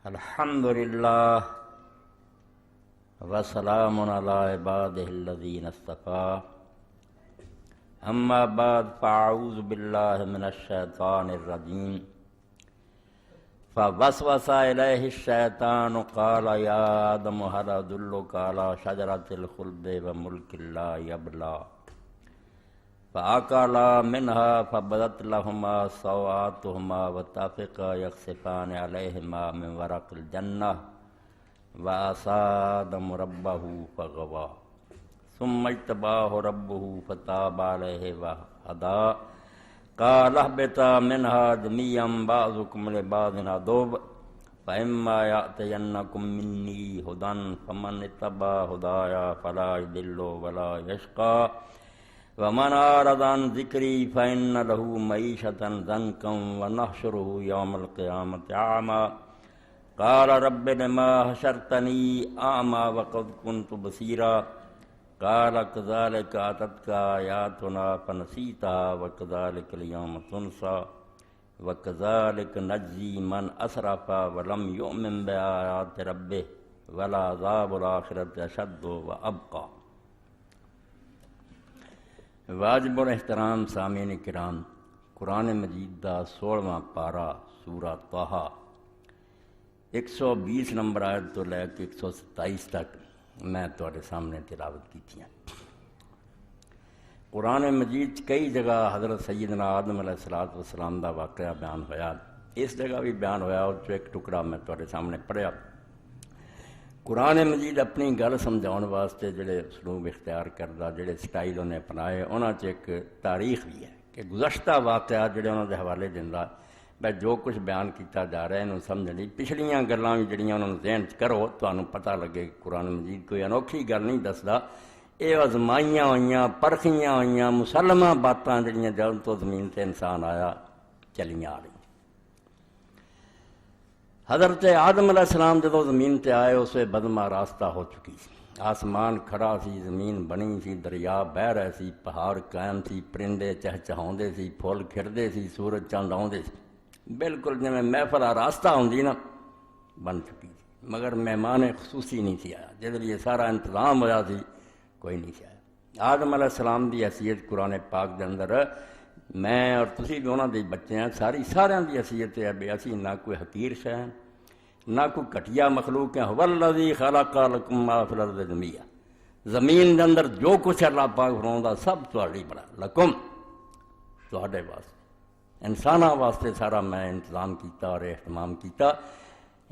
الحمد للہ وسلام علی عبادہ الذین اصطفیٰ اما بعد فاعوذ باللہ من الشیطان الرجیم فوسوس الیہ الشیطان قال یا آدم هل ادلک علی شجرۃ الخلد وملک لا یبلی فأكلا منها فبدت لهما سوآتهما وطفقا يخصفان عليهما من ورق الجنة وعصى آدم ربه فغوى ثم اجتباه ربه فتاب عليه وهدى قال اهبطا منها جميعا بعضكم لبعض عدو فإما يأتينكم مني هدى فمن اتبع هدايا فلا يضل ولا يشقى ومن أعرض عن ذكري فإن له معيشة ضنكا ونحشره يوم القيامة أعمى قال رب لما حشرتني أعمى وقد كنت بصيرا قال كذلك أتتك آياتنا فنسيتها وكذلك اليوم تنسى وكذلك نجزي من أسرف ولم يؤمن بآيات ربه ولعذاب الآخرة أشد وأبقى۔ واجب الاحترام سامعین کرام، قرآن مجید دا 16واں پارا سورہ طٰہٰ 120 نمبر آیت تو لے کے 127 تک میں تواڈے سامنے تلاوت کی۔ قرآن مجید کئی جگہ حضرت سیدنا آدم علیہ السلام دا واقعہ بیان ہویا، اس جگہ بھی بیان ہویا، اور جو ایک ٹکڑا میں تواڈے سامنے پڑھیا۔ قرآن مجید اپنی گل سمجھاؤن واسطے جڑے اسلوب اختیار کردہ، جڑے سٹائل انہیں اپنائے، انہاں چ ایک تاریخ بھی ہے کہ گزشتہ واقعات جڑے انہوں دے حوالے دیندا میں جو کچھ بیان کیتا جا رہا ہے انہوں سمجھنی، پچھلیاں گلاں بھی جڑیاں انہوں ذہن چ کرو تانوں پتہ لگے کہ قرآن مجید کوئی انوکھی گل نہیں دسدا، اے آزمائیاں ہوئیاں، پرکھیاں ہوئیاں، مسلمہ باتاں جڑیاں جدوں تو زمین تے انسان آیا چلیاں آ رہی۔ حضرت آدم علیہ السلام جدو زمین تے آئے اس وقت بدمہ راستہ ہو چکی سی، آسمان کھڑا سی، زمین بنی سی، دریا بہ رہے سی، پہاڑ قائم سی، پرندے چہچہاؤندے سی، پھول کھڑدے سی، سورج چاند آؤندے سی، بالکل جویں محفل راستہ ہوندی نا بن چکی سی، مگر مہمان خصوصی نہیں سی آیا، جس لیے سارا انتظام ہویا سی کوئی نہیں سی آیا۔ آدم علیہ السلام دی حیثیت قرآن پاک دے اندر میں اور تسی بھی انہاں دے بچے ہیں، ساریاں دی حیثیت ہے بے اسی نہ کوئی حقیر شے ہیں نہ کوئی گھٹیا مخلوق ہے۔ هو الذی خلق لکم ما فی الارض جمیعا، زمین دے اندر جو کچھ اللہ پاک فرماوندا سب تہاڈی بڑا لکم، تہاڈے واسطے، انساناں واسطے سارا میں انتظام کیتا اور اہتمام کیتا،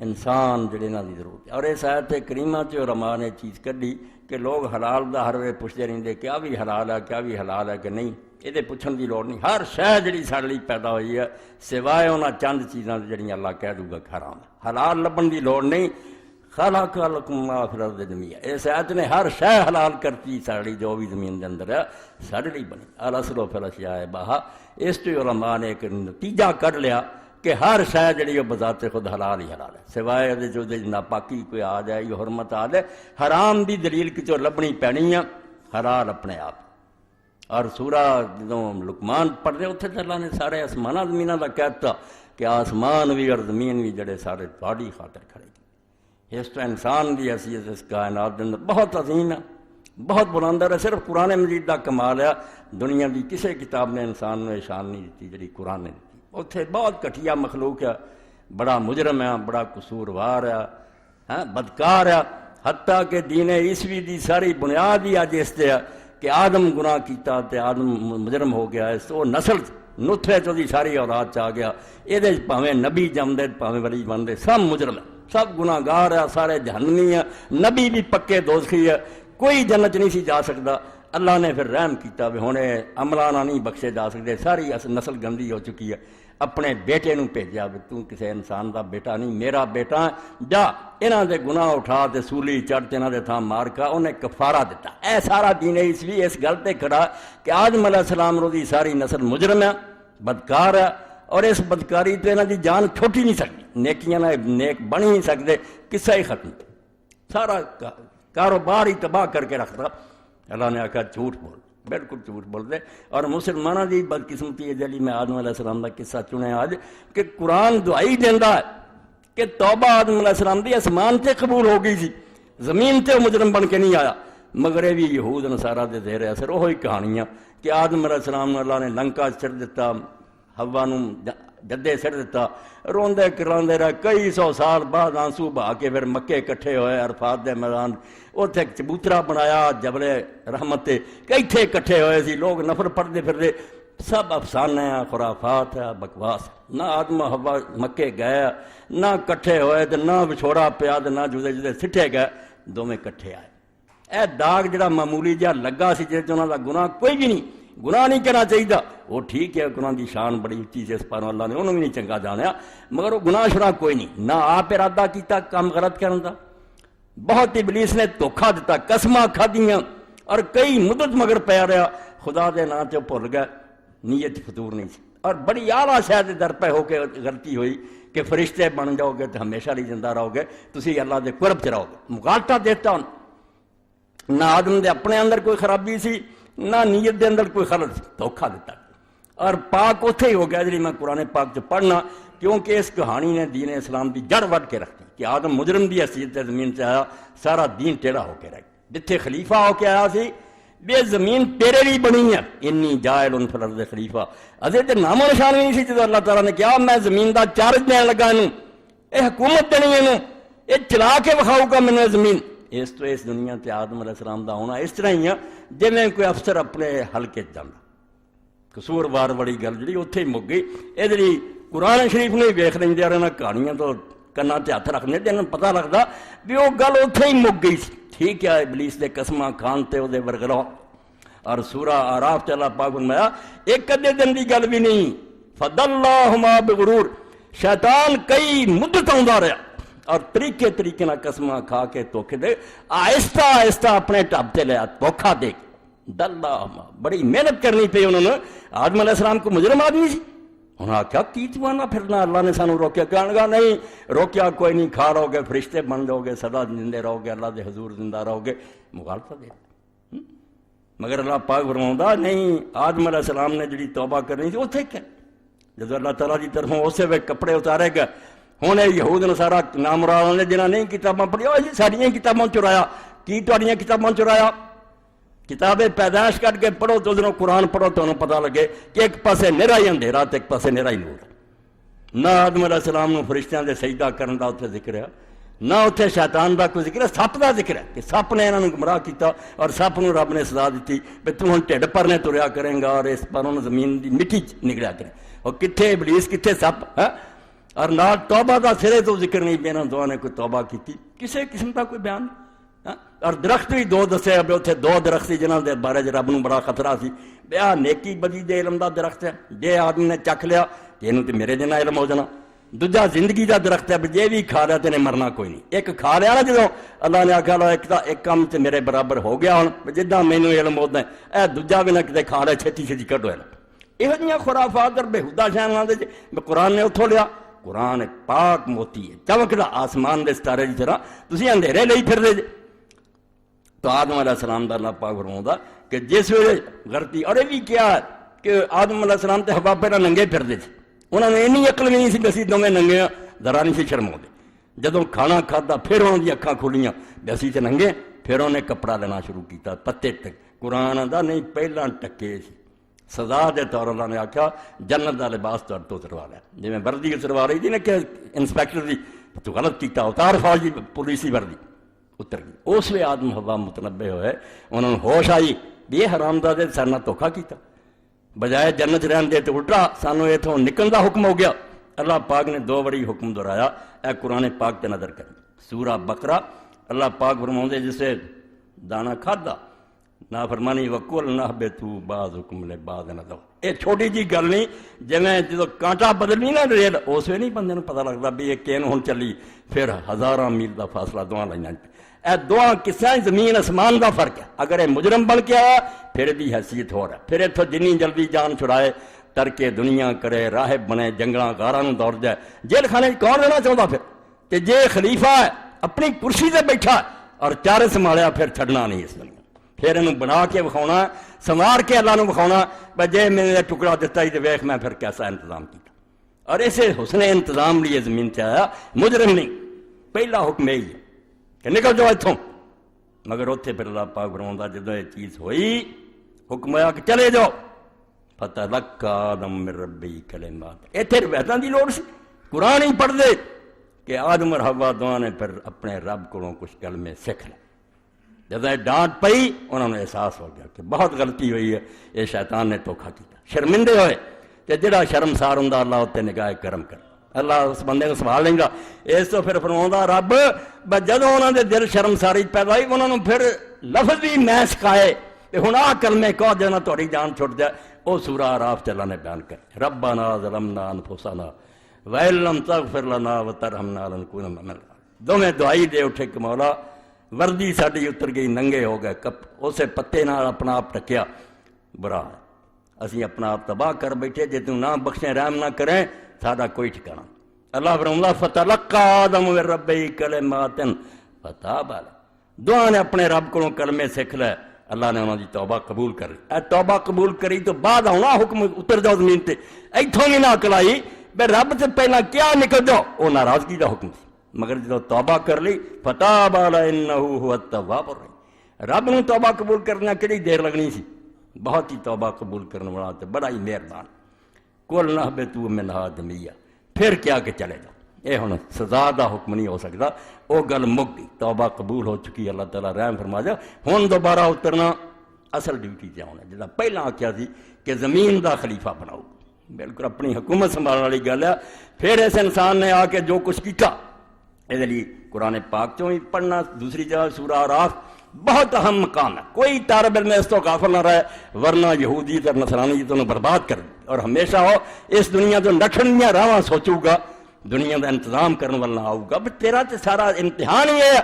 انسان جڑے انہاں دی ضرورت ہے۔ اور اس آیت کریمہ چ علماء نے چیز کڈی کہ لوگ حلال دا ہر ویلے پوچھتے رہندے کیا بھی حلال ہے، کیا بھی حلال ہے کہ نہیں، یہ پوچھن دی لوڑ نہیں، ہر شے جڑی سارے لیے پیدا ہوئی ہے سوائے انہاں چند چیزاں جڑیاں اللہ کہہ دوں گا حرام ہے، حلال لبن دی لوڑ نہیں۔ خلق لکم ما فی الارض جمیعا، اس آیت نے ہر شے حلال کرتی سارے لیے جو بھی زمین دے اندر ہے سارے لیے بنی، الاصل فی الاشیاء بہا۔ اس تو علماء نے ایک نتیجہ کر لیا کہ ہر شے جڑی بذات خود حلال ہی حلال ہے، سوائے جو ناپاکی کوئی آ جائے یا حرمت آ جائے، حرام دی دلیل کچوں لبنی پینی ہے، حلال اپنے آپ۔ اور سورہ جدوں لقمان پڑھ رہے اتنے تو اللہ نے سارے آسمانہ زمینہ کا کہتا کہ آسمان بھی اور زمین بھی جڑے سارے تہاڈی خاطر کھڑے گی۔ اس تو انسان دی حیثیت اس کائنات کے اندر بہت عظیم ہے، بہت بلند ہے۔ صرف قرآن مجید کا کمال ہے، دنیا دی کسی کتاب نے انسان نے شان نہیں دیتی جڑی قرآن نے دیتی۔ اتنے بہت گھٹیا مخلوق ہے، بڑا مجرم ہے، بڑا قصوروار ہے، بدکار ہے، حتیٰ کہ دین عیسوی دی ساری بنیاد ہی اج اس تے ہے کہ آدم گناہ کیتا تے آدم مجرم ہو گیا، اس وہ نسل نطفے چ ساری اولاد چ آ گیا، یہ پاویں نبی جمدے پاویں ولی بنتے سب مجرم ہے، سب گناہ گار ہے، سارے جہنمی ہے، نبی بھی پکے دوزخی ہے، کوئی جنت نہیں سی جا سکتا۔ اللہ نے پھر رحم کیتا بھی ہن عملانہ نہیں بخشے جا سکتے، ساری نسل گندی ہو چکی ہے، اپنے بیٹے نو بھیجا بھی تو کسی انسان دا بیٹا نہیں، میرا بیٹا ہے، جا انہاں دے گناہ اٹھا تے سولی چڑھ تے انہاں دے تھاں مار کا، انہیں کفارہ دیتا۔ اے سارا دین عیسوی اس گل تے کھڑا کہ آدم علیہ السلام رو دی ساری نسل مجرم ہے، بدکار ہے، اور اس بدکاری تو انہاں دی جان چھوٹی نہیں سکتی، نیکیاں نہ نیک بن ہی نہیں سکتے، قصہ ہی ختم، سارا کاروبار ہی تباہ کر کے رکھتا۔ اللہ نے آکھا جھوٹ بول، بالکل جھوٹ بول دے۔ اور مسلمانوں کی بدقسمتی ہے جلی میں آدم علیہ السلام کا قصہ چنے آج کہ قرآن دعائی دینا ہے کہ توبہ آدم علیہ السلام دی اسمان تے قبول ہو گئی سی، زمین تے مجرم بن کے نہیں آیا۔ مگر یہ بھی یہود نصارہ دے زیر اثر وہی کہانیاں کہ آدم علیہ السلام نو اللہ نے لنکا چڑھ دیتا، ہوا نو جدے سٹ دیتا، روندے کراندے رہے، کئی سو سال بعد آنسو بہا کے پھر مکے کٹھے ہوئے عرفات دے میدان، اتنے ایک چبوترا بنایا جبل رحمت تے، کتھے کٹھے ہوئے سی لوگ، نفر پڑھتے پھرتے، سب افسانے ہیں، خرافات ہے، بکواس۔ نہ آدم ہوا مکے گئے، نہ کٹھے ہوئے، نہ وچھوڑا پیا، نہ جدے جدے سٹے گئے، دونوں کٹھے آئے۔ اے داغ جڑا معمولی جہا لگا سی جس انہوں کا گناہ کوئی بھی نہیں، گناہ نہیں کرنا چاہیے، وہ ٹھیک ہے، گناہ دی شان بڑی اچھی سے اس پاروں اللہ نے انہوں بھی نہیں چنگا جانیا، مگر وہ گناہ شرا کوئی نہیں، نہ آپ ارادہ کیتا کام غلط کرن دا۔ بہت ابلیس نے دھوکھا دیتا، قسماں کھادیاں، اور کئی مدت مگر پیا رہا، خدا دے نام تے بھول گئے، نیت فطور نہیں سی، اور بڑی اعلیٰ شاید در پہ ہو کے غلطی ہوئی کہ فرشتے بن جاؤ گے تو ہمیشہ لیے زندہ رہو گے، تسی اللہ دے قرب چ رہو گے۔ مغالطہ دیتا ہوں، نہ آدم دے اپنے اندر کوئی خرابی سی، نہ نیت دے اندر کوئی خلل سی، دھوکھا دیتا۔ اور پاک اتھے ہی ہو گیا جی میں قرآن پاک سے پڑھنا، کیونکہ اس کہانی نے دین اسلام دی جڑ وڈ کے رکھتی کہ آدم مجرم دی حیثیت زمین سے آیا، سارا دین ٹیڑھا ہو کے رہ گیا۔ جتھے خلیفہ ہو کے آیا سی، بے زمین تیرے لیے بنی ہے، انی جائل فی الارض خلیفہ، ادھے تے نام و نشان بھی نہیں سی جدو اللہ تعالیٰ نے کہا میں زمین دا چارج دین لگا انہوں، اے حکومت دینی انہوں، اے چلا کے بخاؤ گا میں نے زمین۔ اس تو اس دنیا تے آدم علیہ السلام دا ہونا اس طرح ہی ہے جی میں کوئی افسر اپنے حلقے جانا، قصور وار بڑی گل جی اتنے ہی مک گئی۔ ادھر قرآن شریف نے ویخ لیں رہنا، کہانیاں تو کنا تے ہاتھ رکھنے تے پتہ لگتا بھی وہ گل اتنے ہی مک گئی سی۔ ٹھیک ہے، ابلیس دے قسماں کھان تے وہ برگراؤ، اور سورہ آراف تے اللہ پاک فرمایا ایک ادھے دن دی گل بھی نہیں، فَضَلَّاهُمَا بِغُرُورٍ، شیطان کئی مدت آندا رہا اور طریقے نہ قسماں کھا کے دھوکے دے، آہستہ آہستہ اپنے ٹب تے لیا دھوکھا دے کے۔ دَلَّاهُمَا، بڑی محنت کرنی پئی انہوں نے۔ آدم علیہ السلام کو مجرم آدمی سی، انہوں نے کہا کی تمہارا پھرنا، اللہ نے سانو روکیا، کہنے لگا نہیں روکیا کوئی نہیں، کھا رہو گے، فرشتے بن جاؤ گے، سدا زندے رہو گے، اللہ دے حضور زندہ رہو گے، مغالطہ دے۔ مگر اللہ پاک فرماؤں نہیں، آدم علیہ السلام نے جڑی توبہ کرنی تھی اتنے کیا، جب اللہ تعالیٰ کی طرفوں اسے وقت کپڑے اتارے گئے۔ ہوں یہود نصارا نامراد نے جنہیں نہیں کتاباں پڑھیا، ساریاں کتاباں چرایا، کی تہاڈیاں کتاباں چرایا؟ کتاب پیدائش کٹ کے پڑھو تو ادھروں قرآن پڑھو تو انہوں پتہ لگے کہ ایک پاسے نیرا ہی اندھیرا تے ایک پاسے نیرا ہی نور۔ نہ آدم علیہ السلام نے فرشتیاں دے سجدہ کرن دا اتنے ذکر ہے، نہ اتنے شیطان دا کوئی ذکر ہے، سپ دا ذکر ہے کہ سپ نے انہوں نے گمراہ کیتا، اور سپ نو رب نے سزا دیتی کہ تو ہن ٹھڈ پرنے تریا کریں گا اور اس پر زمین دی مٹی نکلیا کریں۔ اور کتھے ابلیس کتھے سپ ہے، اور نہ توبہ دا سرے تو ذکر نہیں بھی انہوں دعا نے کوئی توبہ کی، کسی قسم کا کوئی بیان نہیں۔ اور درخت بھی دو دسے، اب اتنے دو درخت سی جنہوں دے بارے رب نو بڑا خطرہ سی، بیا نیکی بدی دے علم دا درخت ہے، جے آدمی نے چکھ لیا کہ انہوں تے میرے جنا علم ہو جانا۔ دوجا زندگی دا درخت ہے، جے بھی کھا لیا تے نے مرنا کوئی نہیں۔ ایک کھا لیا نا جدو اللہ نے آکھا ایک کام تے میرے برابر ہو گیا ہوں، جداں مینوں علم ہوتا ہے، اے دوجا بھی نہ کتے کھا لیا چھتی کڈو ہے۔ یہ جہاں خرافات اور بےہودہ شیاں قرآن نے اتوں لیا۔ قرآن پاک موتی ہے، چمکدا آسمان دے ستارے کی طرح، تسی اندھیرے لئی پھر دے۔ تو آدم علیہ السلام دا اللہ پاک فرماؤندا کہ جس ویلے غلطی، اور یہ بھی کیا کہ آدم علیہ السلام تے حوا پہلا ننگے پھر دے سی، انہوں نے اینی عقل بھی نہیں سی دسی دوویں ننگے ذرا نہیں سی شرماؤندے۔ جدوں کھانا کھادا پھر انہوں دی اکھاں کھلیاں، اسی تے ننگے، پھر انہوں نے کپڑا لینا شروع کیتا، پتے ٹک۔ قرآن آندا نہیں پہلا ٹکے سی، سزا دے طور اللہ نے آکھا جنت دا لباس تو اتروا لیا، جی میں وردی اتروا رہی تھی نا کہ انسپیکٹر دی، تو غلط کیتا، اتار فوجی پولیسی وردی اتر گئی۔ اس لیے آدم حوا متنبع ہوئے، انہوں نے ہوش آئی یہ حرامزادے سارے نال دھوکھا کیتا، بجائے جنت رہن دے تو الٹا سانو اتوں نکلن دا حکم ہو گیا۔ اللہ پاک نے دو بڑی حکم دہرایا، اے قرآن پاک تے نظر کریں۔ سورہ بقرہ اللہ پاک فرماؤندے جسے دانا کھادا نافرمانی وکل نہبتوا بعضکم لبعض عدو، یہ چھوٹی جی گل نہیں، جی میں جدو کانٹا بدلنی نا ریل اس ویلے نہیں بندے نوں پتہ لگتا بھی یہ کین ہن چلی، پھر ہزاراں میل دا فاصلہ دواں لائیاں۔ اے دواں کساں زمین اسمان دا فرق ہے۔ اگر یہ مجرم بن کے آیا پھر دی حیثیت ہو رہا ہے، پھر اتوں جنی جلدی جان چھڑائے، ترکے دنیا کرے، راہب بنے، جنگلاں غاراں نوں دوڑ جائے، جیل خانے کون رہنا چاہتا پھر؟ کہ جے خلیفہ ہے اپنی کرسی سے بیٹھا اور چارے سنبھالیا پھر چھڑنا نہیں اس دنیا، پھر انہوں بنا کے بکھاؤنا، سنوار کے اللہ نو بکھاؤنا، جے میں نے ٹکڑا دیتا ہی تو ویخ میں پھر کیسا انتظام کیا۔ اور اسے حسن انتظام لیے زمین سے آیا، مجرم نہیں، پہلا حکم یہی ہے کہ نکل جاؤ اتوں، مگر اتنے پھر اللہ پاک فرماؤں جدو یہ چیز ہوئی حکم ہوا کہ چلے جاؤ، فتلقى آدم من ربه کلمات، اتنے روایتوں کی لوڑ سی، قرآن ہی پڑھ دے کہ آدم اور حوا دونوں نے پھر اپنے رب کو کچھ کلمے سیکھ لے، جب ڈانٹ پئی انہوں نے احساس ہو گیا کہ بہت غلطی ہوئی ہے، یہ شیطان نے دھوکھا کیا، شرمندے ہوئے کہ جڑا شرمسار ہوں اللہ اتنے نگاہ کرم کر، اللہ اس بندے کو سنبھال لیں گا۔ اس تو پھر فرماؤں رب جدوں انہوں نے دل شرمساری پیدا ہوئی انہوں نے پھر لفظ بھی میں سکھائے کہ ہن آ کلمے کہو جنا تہاڈی جان چھٹ جائے، وہ سورہ اعراف چ اللہ نے بیان کر، ربنا ظلمنا انفسنا وَإِن لَّمْ تَغْفِرْ لَنَا وَتَرْحَمْنَا لَنَكُونَنَّ مِنَ الْخَاسِرِينَ، دونوں دعائی دے اٹھے کہ مولا وردی ساڈی اتر گئی، ننگے ہو گئے، اسے پتے نال اپنا آپ ٹکیا، برا ہے اسی اپنا آپ تباہ کر بیٹھے، جے تو نہ بخشیں رحم نہ کریں ساڈا کوئی ٹھکانا۔ اللہ فرماؤں فتلقى آدم من ربه کلمات فتاب علیہ، دعا نے اپنے رب کو کلمے سیکھ لے، اللہ نے انہوں دی توبہ قبول کر لی۔ اے توبہ قبول کری تو بعد آنا حکم اتر جاؤ زمین تے، ایتھوں بھی نہ عقل آئی بے رب سے پہلا کیا نکل جاؤ، وہ ناراضگی دا حکم سی، مگر جب توبہ کر لی فتاب علیہ انہ هو التواب الرحیم، رب نے توبہ قبول کرنا کیڑی دیر لگنی سی، بہت ہی توبہ قبول کرنے والا تے بڑا ہی مہربان۔ قُلْ اهْبِطُوا مِنْهَا جَمِيعًا، پھر کیا کہ چلے جاؤ، یہ ہن سزا دا حکم نہیں ہو سکتا، وہ گل مک گئی، توبہ قبول ہو چکی، اللہ تعالیٰ رحم فرما جا، ہن دوبارہ اترنا اصل ڈیوٹی تے آنا، جدا پہلا آخیا سی کہ زمین دا خلیفہ بناؤ، بالکل اپنی حکومت سنبھالنے والی گل ہے۔ پھر اس انسان نے آ کے جو کچھ کیتا، یہ لیے قرآن پاک چوں ہی پڑھنا، دوسری جگہ سورہ اعراف بہت اہم مقام ہے، کوئی طالب علم اس تو غافل نہ رہے، ورنہ یہودی اور نصرانی تو برباد کر دی، اور ہمیشہ ہو اس دنیا تو نٹھن دیا راواں سوچو گا، دنیا کا انتظام کرنے والا آؤ گا، بس تیرا تے سارا امتحان ہی ہے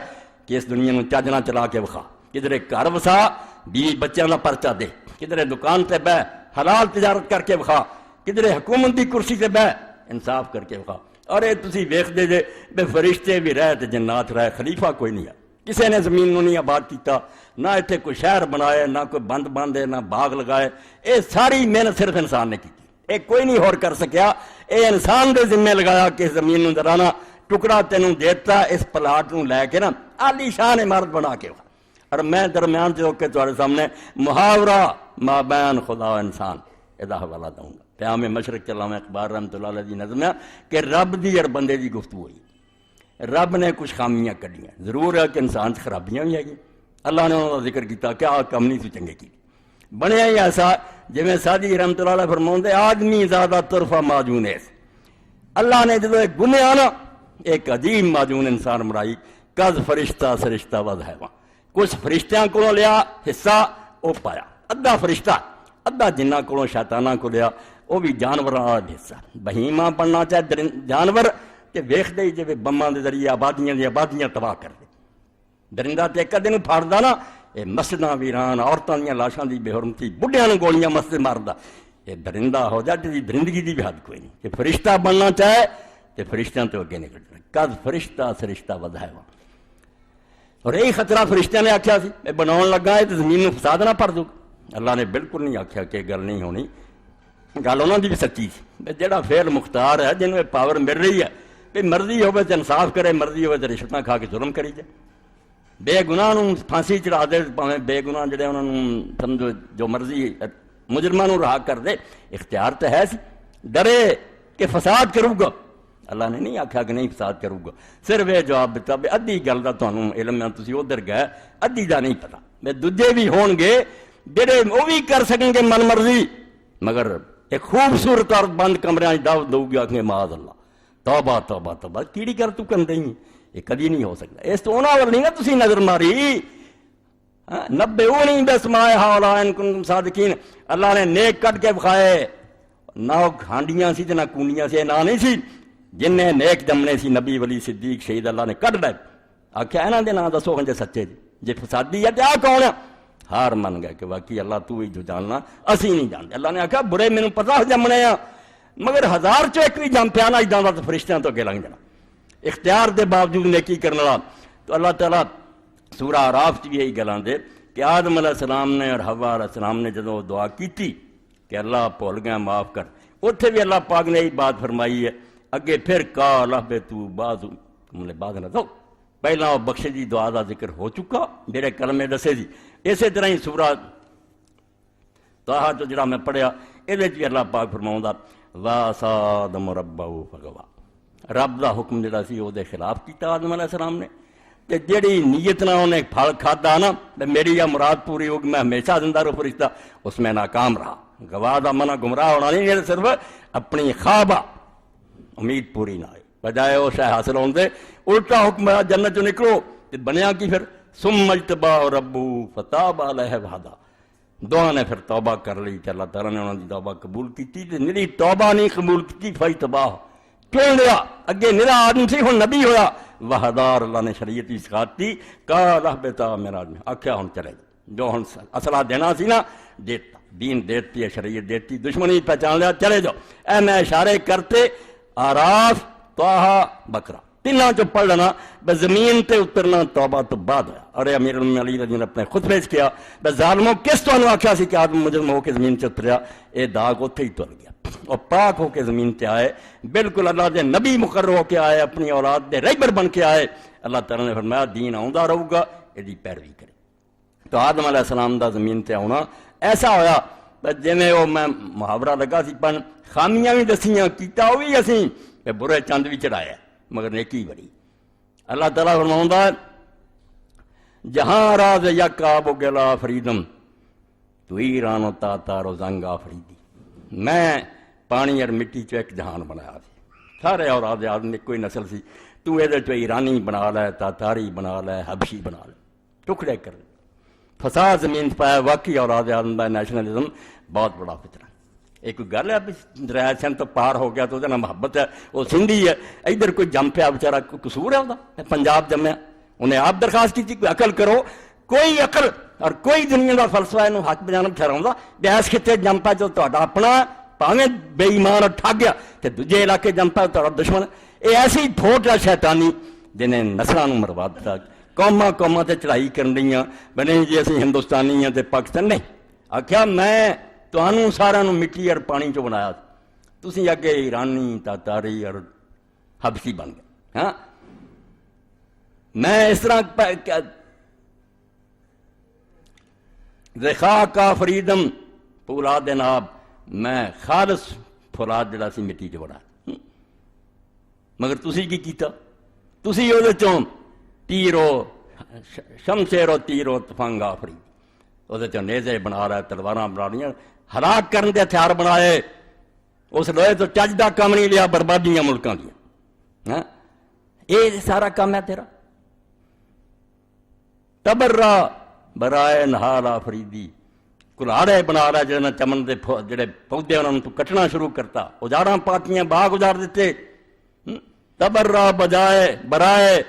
کہ اس دنیا میں چج نہ چلا کے وکھا، کدھر گھر وسا، بیوی بچوں کا پرچہ دے، کدھر دکان تے بہ حلال تجارت کر کے وکھا، کدھر حکومت کی کرسی تے بہ انصاف کر کے وکھا، اور یہ تسی ویکھدے جے بے فرشتے بھی رہے تے جنات رہے، خلیفہ کوئی نہیں ہے، کسی نے زمین نو نہیں آباد کیتا، نہ اتنے کوئی شہر بنائے، نہ کوئی بند باندھے، نہ باغ لگائے، یہ ساری محنت صرف انسان نے کی، یہ کوئی نہیں ہور کر سکیا، یہ انسان دے ذمہ لگایا کہ زمین نو درانا ٹکڑا تینوں دیتا، اس پلاٹ نو لے کے نا عالی شان عمارت بنا کے، اور میں درمیان جو کہ تمہارے سامنے محاورہ ما بین خدا و انسان یہ حوالہ دوں گا، پیام مشرق علامہ اقبال رحمۃ اللہ علیہ دی نظم ہے کہ رب دی اور بندے دی گفتگو ہوئی، رب نے کچھ خامیاں کڈیاں، ضرور ہے کہ انسان سے خرابیاں بھی آئی، اللہ نے انہوں کا ذکر کیتا کیا کم نہیں تو چنگے کی، بنیا ہی ایسا جی سادی رحمۃ اللہ علیہ فرماؤں دے آدمی زیادہ طرفہ معجون ہے، اللہ نے جدو ایک گنے آنا ایک عجیب معجون انسان بنائی، کز فرشتہ سرشتہ ود حیوان، کچھ فرشتیاں کو لیا حصہ وہ پایا، ادھا فرشتہ ادھا جنہ کو شیطانہ کو لیا، وہ بھی جانوراں والا حصہ، بہیماں بننا چاہے جانور تے ویکھ دے جے بماں دے ذریعے آبادیاں تباہ کر دے، درندہ تے ایک دن پھاڑدا نا، یہ مسجداں ویران، عورتاں دیاں لاشاں دی بے حرمتی، بڈھیاں نوں گولیاں مسجد ماردا، یہ درندہ ہو جا جی درندگی دی بھی حد کوئی نہیں، کہ فرشتہ بننا چاہے تے فرشتیاں تو اگے نکل جائے، کد فرشتہ سرشتہ ود حیوان، اور یہی خطرہ فرشتیاں نے آکھیا سی میں بناؤن لگا ہے تو زمین نوں فساد نہ پڑ دو، اللہ نے بالکل نہیں آکھیا کہ گل نہیں ہونی، گل انہوں دی بھی سچی سی، جہاں فعل مختار ہے جنہوں یہ پاور مل رہی ہے، بھی مرضی ہوئے تو انصاف کرے، مرضی ہوئے تو رشوتاں کھا کے ظلم کری جائے، بے گناہ نوں پھانسی چڑھا دے، پاویں بے گناہ جڑے انہوں نے سمجھو جو مرضی مجرماں نوں رہا کر دے، اختیار تو ہے سی، ڈرے کہ فساد کروں گا، اللہ نے نہیں آکھا کہ نہیں فساد کروں گا، صرف یہ جواب دیتا بھی ادھی گل کا تمہیں علم ہے، تسی ادھر گئے ادھی کا نہیں پتا، میں دوجے بھی ہون گے جڑے وہ بھی کر سکیں گے من مرضی، مگر ایک خوبصورت اور بند کمرے دعوت دو گی آخیں معاذ اللہ، توبہ توبہ توبہ کیڑی کر تو کر دیں، یہ کدی نہیں ہو سکتا، اس تو انہوں نہیں نا تسی نظر ماری، نبئونی باسماء ہؤلاء ان کنتم صادقین، اللہ نے نیک کٹ کے بکھائے، نہ ہانڈیاں سی نہ کونیاں سی، نہ نہیں سی جن نے نیک جمنے سی، نبی ولی صدیق شہید، اللہ نے کٹ لے، آخیا انہاں دے نام دسو ہن جے سچے جے فسادی ہے تے آ کون ہے، ہار من گئے کہ واقعی اللہ تو ہی جو جاننا اسی نہیں جانتے، اللہ نے آخیا برے مینوں پتہ جمنے آ، مگر 1000 چوں ایک بھی جم پیا نہ اجاں دا تے فرشتیاں تو اگے لنگ جانا، اختیار دے باوجود نیکی کرنے والا، تو اللہ تعالیٰ سورہ اعراف چ بھی یہی گلاں دے کہ آدم علیہ السلام نے اور حوا علیہ السلام نے جدوں دعا کیتی کہ اللہ بھول گیا معاف کر، اتنے بھی اللہ پاک نے یہی بات فرمائی ہے. اگے پھر کالا بے تو بعد نہ دو، پہلا وہ بخشے دی دعا کا ذکر ہو چکا میرے کلمے دسے جی. اسی طرح ہی سورہ طٰہٰ جو جڑا میں پڑھیا یہ بھی اللہ پاک فرماؤں وَاسَادَمُ رَبَّهُ فَغَوَىٰ. رب دا حکم جڑا سی وہ دے خلاف کیتا آدم علیہ السلام نے، تے جیڑی نیت نہ انہیں پھل کھادا نا میری یہ مراد پوری ہوگی میں ہمیشہ زندہ رہوں فرشتہ، اس میں ناکام رہا. گواہ دا منع گمراہ ہونا نہیں، یہ صرف اپنی خوابہ امید پوری نہ ہوئی، بجائے وہ شے حاصل ہونے دے الٹا حکم ہے جنت جو نکلو. تے بنیا کی پھر ثم اجتباہ ربہ فتاب علیہ وہدا. دعا نے پھر توبہ کر لی تے اللہ تعالیٰ نے انہوں دی توبہ قبول کی تے نری توبہ نہیں قبول کی فاجتباہ کیوں لیا. اگے نرا آدم سی ہن نبی ہویا. وہدار اللہ نے شریعت بھی سکھاتی قال اہبطا میرا آدمی آکھیا ہن چلے جو ہن اصلہ دینا سی نا دیتا، دین دیتی ہے، شریعت دیتی، دشمنی پہچان لیا چلے جاؤ. اے میں اشارے کرتے آراف طٰہٰ بقرہ تینوں جو پڑھ لینا بے زمین تے اترنا توبہ تو بعد ہوا. ارے امیر المومنین علی رضی اللہ عنہ اپنے خطبے وچ کیا بے ظالموں کس تو آکھیا سی کہ آدم مجرم ہو کے زمین تے اتریا، اے داغ اتھے ہی تل گیا اور پاک ہو کے زمین تے آئے، بالکل اللہ دے نبی مقرر ہو کے آئے، اپنی اولاد دے رہبر بن کے آئے. اللہ تعالیٰ نے فرمایا دین آؤندا رہو گا، یہ پیروی کرے. تو آدم علیہ السلام دا زمین تے آنا ایسا ہویا جی وہ میں محاورہ لگا سی پن خامیاں بھی دسیاں کیتا وہ بھی اسی برے چند بھی چڑھایا مگر نیکی بڑی. اللہ تعالیٰ فرماؤں جہاں راز یک آب و گلا فریدم تو ایران و تاتار و زنگ آفریدی. میں پانی اور مٹی چو ایک جہان بنایا سی، سارے اور آدھے آدمی کوئی نسل سی، تو یہ چو ایرانی بنا لے، تاتاری بنا لے، حبشی بنا لے، ٹکڑے کر لے. فساد زمین پایا واقعی اور آدھے آدم کا نیشنلزم بہت بڑا فطرہ. ایک گل ہے دریا سندھ تو پار ہو گیا تو وہ محبت ہے، وہ سندھی ہے، ادھر کوئی جم پیا بیچارہ قصور ہے وہ پنجاب جمیا، انہیں آپ درخواست کی تھی کوئی عقل کرو. کوئی عقل اور کوئی دنیا کا فلسفہ یہ حق بجانب ٹھہراؤں بیس کتنے جم پا جو تا اپنا پاویں بے ایمان اور ٹھگ گیا کہ دوجے علاقے جم پا تا دشمن. یہ ایسی پھوٹ ہے شیطانی جنہیں نسلوں مروا دتا، قوما قوما تے چڑھائی کرن رہی بنے جی اسی ہندوستانی ہیں تے پاکستان نہیں. آخیا میں تمہوں سارا مٹی اور پانی چ بنایا، تسی اگے ایرانی تاتاری اور حبشی بن گئے. ہاں میں اس طرح رخا کا فریدم پولاد ناب، میں خالص فولاد جڑا سی مٹی چ بنا. مگر تسی کی کیتا؟ تسی وہ چوں تیرو شمشیرو تیرو تفنگ آفری، وہ چوں نیزے بنا رہے، تلواراں بنا رہی، ہلاک کرن دے ہتھیار بنائے. اس لوہے تو چج دا کام نہیں لیا، بربادیاں ملکاں دیا. یہ سارا کام ہے تیرا. تبرا برائے نہال آفریدی، کلاڑے بنا رہا جنہیں چمن دے جڑے پودے انہوں تو کٹنا شروع کرتا، اجاڑاں پاتیاں باغ اجاڑ دیتے. تبرا بجائے برائے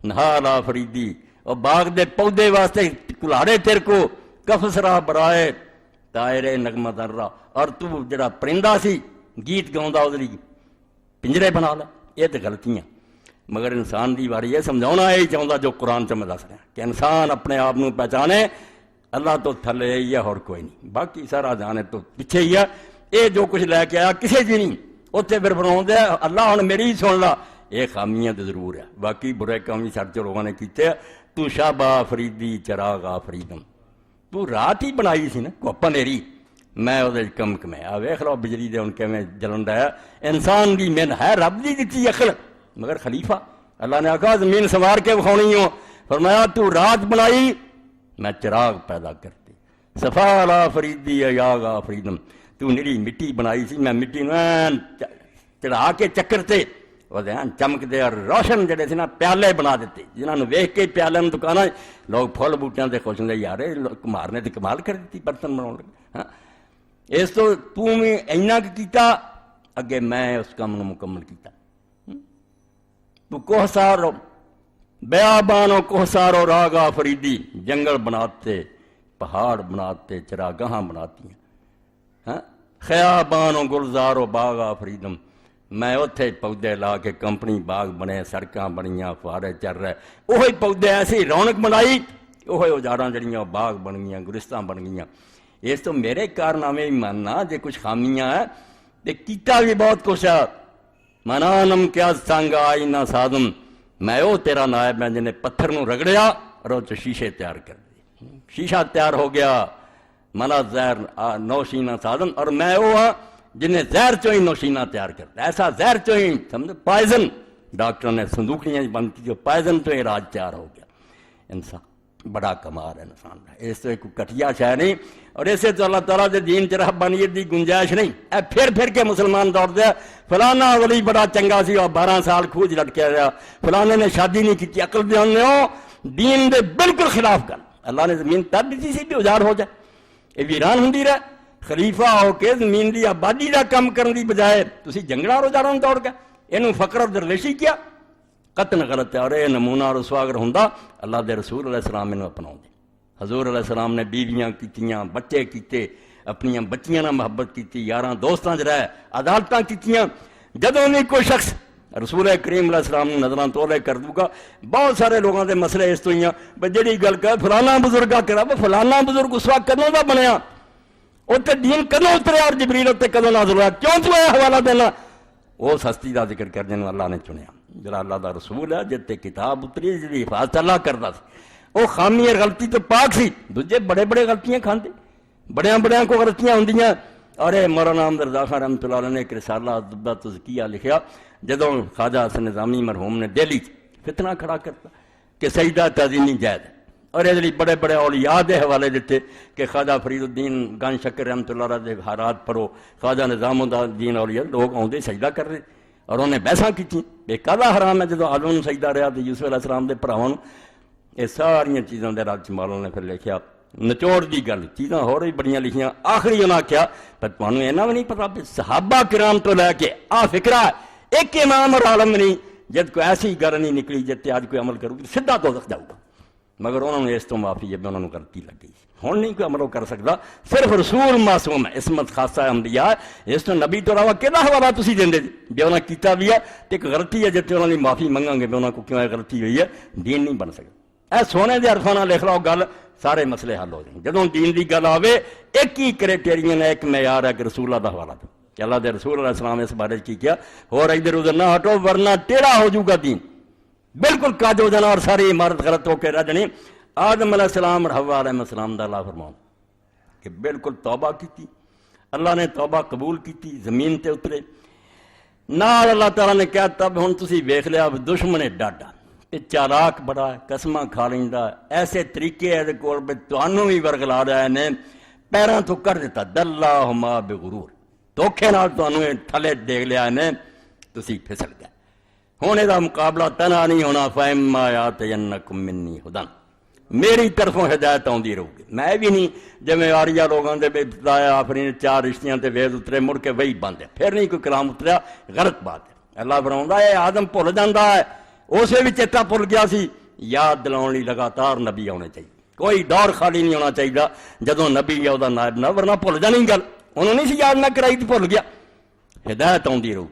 نہال آفریدی، اور باغ دے پودے واسطے کلاڑے تیر کو کفسرا برائے دائرے نغمہ درہ، اور تو جڑا پرندہ سی گیت گاؤندا اس لیے پنجرے بنا لا. یہ تو غلطیاں. مگر انسان دی باری یہ سمجھاؤنا یہی چاہتا جو قرآن سے میں دس رہا کہ انسان اپنے آپ کو پہچانے اللہ تو تھلے ہی ہے اور کوئی نہیں، باقی سارا جانے تو پیچھے ہی ہے. یہ جو کچھ لے کے آیا کسی جی نہیں اتنے پھر بنا دے اللہ ہوں میری ہی سن لا. یہ خامیاں تو ضرور ہے، باقی برے کام بھی سارے لوگوں نے کیتے. تو شابا فریدی چراغ آفریدم، تو رات ہی بنائی سی نا کوپا نیری، میں وہ کمک میں آ ویخ لو بجلی دے ان کے میں جلن رہا. انسان دی من ہے رب دی دیتی عقل، مگر خلیفہ اللہ نے آخا زمین سنوار کے بکھاؤنی ہو. فرمایا تو رات بنائی میں چراغ پیدا کرتی. صفا فریدی یاغا فریدم، تو نیری مٹی بنائی سی، میں مٹی چڑھا کے چکرتے وہ چمک دے اور روشن جڑے تھے نا پیالے بنا دیتے، جنہوں نے ویخ کے پیالے میں دکانا لوگ پھول بوٹیاں سے خوش ہوتے یار کمار نے تو کمال کر دیتی برتن بنا لگے. ہاں اس تو بھی اینا کیتا اگے میں اس کام مکمل کیتا. تو کوہسارو بیابانو کوہسارو راگا فریدی، جنگل بناتے، پہاڑ بناتے، چراگاہاں بناتی ہیں. ہاں خیابانو گلزارو باغا فریدم، میں اتھے پودے لا کے کمپنی باغ بنے، سڑکاں بنیاں، فوارے چل رہے، وہی پودے ایسی رونق بنائی، وہی اجاڑاں جڑیاں باغ بن گئیاں، گلستان بن گئیاں. اس تو میرے کارنامے ہی ماننا جے کچھ خامیاں ہیں تے کیتا بھی بہت کچھ ہے. منانم کیا سنگ آئی نہ سادم, میں وہ تیرا نائب میں جنہیں پتھر نو رگڑیا اور وہ شیشے تیار کر دی. شیشہ تیار ہو گیا, منا زہر نوشینہ سادم, اور میں وہ ہاں جنہیں زہر چوئی نوشینہ تیار کر دیا. ایسا زہر چوئی سمجھو پائزن, ڈاکٹروں نے صندوقیاں بند کی جو پائزن تو علاج تیار ہو گیا. انسان بڑا کمال ہے انسان کا, اس سے کوئی کٹیا شے نہیں. اور اسے تو اللہ تعالیٰ دے دین چ رہبانیت دی گنجائش نہیں. اے پھر کے مسلمان دوڑ دیا فلانا ولی بڑا چنگا سی اور 12 سال کھوج لٹکیا رہا, فلانے نے شادی نہیں کی, عقل دے ہو دین دے بالکل خلاف کر. اللہ نے زمین تر دیتی سی بھی اجاڑ ہو جائے, یہ ویران ہوں رہے. خلیفہ ہو کے زمین دی آبادی دا کام کرنے دی بجائے تسی جنگڑا روزاروں توڑ کے اینو فقر اور درویشی کیا. قطن غلط ہے. اور یہ نمونہ رسوا اگر ہوں اللہ دے رسول علیہ السلام انہوں اپناؤ دے. حضور علیہ السلام نے بیویاں کیتیاں, بچے کیتے, اپنی بچیاں نہ محبت کیتی, یاراں دوستاں رہے, عدالتاں کیتیاں. جدوں بھی کوئی شخص رسول کریم علیہ السلام نظراں تولے کر دوں گا, بہت سارے لوگوں دے مسئلے اس تو ہی ہیں جہی گل کہ فلانا بزرگا کرا, فلانا بزرگ اس وقت کدوں دا بنیا, اتنے دین کدوں اتریا اور جبریل اتنے کدوں نازل ہوا, کیوں تو یہ حوالہ دینا. وہ ہستی کا ذکر کر جنہوں اللہ نے چنیا, جڑا اللہ دا رسول ہے جتے کتاب اتری جی حفاظت اللہ کرتا سی. وہ خامی اور غلطی تو پاک سی, دوجے بڑے بڑے غلطیاں کھاندے, بڑیاں کو غلطیاں ہوندیاں. اور مولانا احمد رضا خان رحمۃ اللہ علیہ نے ایک رسالہ ادب تزکیہ لکھیا جدوں خواجہ حسن نظامی مرحوم نے دہلی فتنہ کھڑا کرتا کہ سجدہ تعظیمی جائز ہے, اور یہ بڑے بڑے اولیاء دے حوالے دیتے کہ خواجہ فرید الدین گن شکر رحمۃ اللہ علیہ دے حالات پڑھو, خواجہ نظام الدین اولیاء لوگ آؤندے سجدہ کر رہے اور انہیں بحثاں کیتیں یہ کالا حرام ہے. جدوں آدم سجدہ رہا تو یوسف علیہ السلام دے بھراواں یہ ساری چیزوں کے رات مولانا نے پھر لکھیا نچوڑ دی گل, چیزاں ہو رہی بڑیاں لکھیاں. آخری انہاں کیا پر تمہیں اینا بھی نہیں پتا بھی صحابہ کرام تو لے کے آ فکرہ ایک امام اور عالم نہیں جد کوئی ایسی گل نہیں نکلی جتے آج کوئی عمل کرو گی سدھا تو جاؤ گا. مگر انہوں نے اس تو معافی ہے, انہوں نے غلطی لگی. ہوں نہیں کوئی عمل کر سکتا, صرف رسول معصوم ہے, عصمت خاصہ انبیاء ہے. اس تو نبی تو علاوہ کہڑا حوالہ تسی دیندے جی بھی انہوں نے کیتا بھی ہے تو ایک غلطی ہے جتے انہوں نے معافی منگاں گے بھی انہوں کو کیوں یہ غلطی ہوئی ہے, دین نہیں بن سکتا. اے سونے دے عرفانہ لکھ لو گل, سارے مسئلے حل ہو جائیں. جدوں دین دی گل آوے ایک ہی کرائٹیرین ہے, ایک معیار ہے کہ رسول اللہ دا حوالہ دو کہ اللہ دے رسول علیہ السلام اس بارے کی کیا, اور ادھر ادھر نہ ہٹو ورنہ ٹیڑھا ہو جائے گا دین, بالکل کاج ہو جانا اور ساری عمارت غلط ہو کے رہ جانی. آدم علیہ السلام اور حوا علیہ السلام دا اللہ فرماؤں کہ بالکل توبہ کی, اللہ نے توبہ قبول کی, زمین تے اترے. نال اللہ تعالیٰ نے کہا تب ہن تسی ویکھ لیا دشمن ہے ڈاڈا تے چالاک بڑا ہے, قسماں کھا لیندا, ایسے طریقے ہے کول بھی تانوں بھی ورگلا رہے نے, پیراں تو کر دیتا دلہما بغرور, دھوکھے نال تانوں تھلے دیکھ لیا نے, تسی پھسل گئے. ہن دا مقابلہ تنہا نہیں ہونا, فَإِمَّا يَأْتِيَنَّكُم مِّنِّي هُدًى, میری طرفوں ہدایت آؤندی رہو گی. میں بھی نہیں جویں آریہ لوگاں دے بتایا آفرین 4 رشتیاں تے ویز اترے مڑ کے وہی بند ہے, پھر نہیں کوئی کلام اتریا, غلط بات ہے. اللہ فرماؤندا ہے آدم بھول جاندا ہے, اسے بھی چیتا بھول گیا سی. یاد دلاؤن لئی لگاتار نبی آنے چاہیے, کوئی دور خالی نہیں ہونا چاہیے جدوں نبی یا دا نائب نہ, ورنہ بھول جانی گل. انہوں نہیں سی یاد نہ کرائی تو بھول گیا. ہدایت آؤندی رہو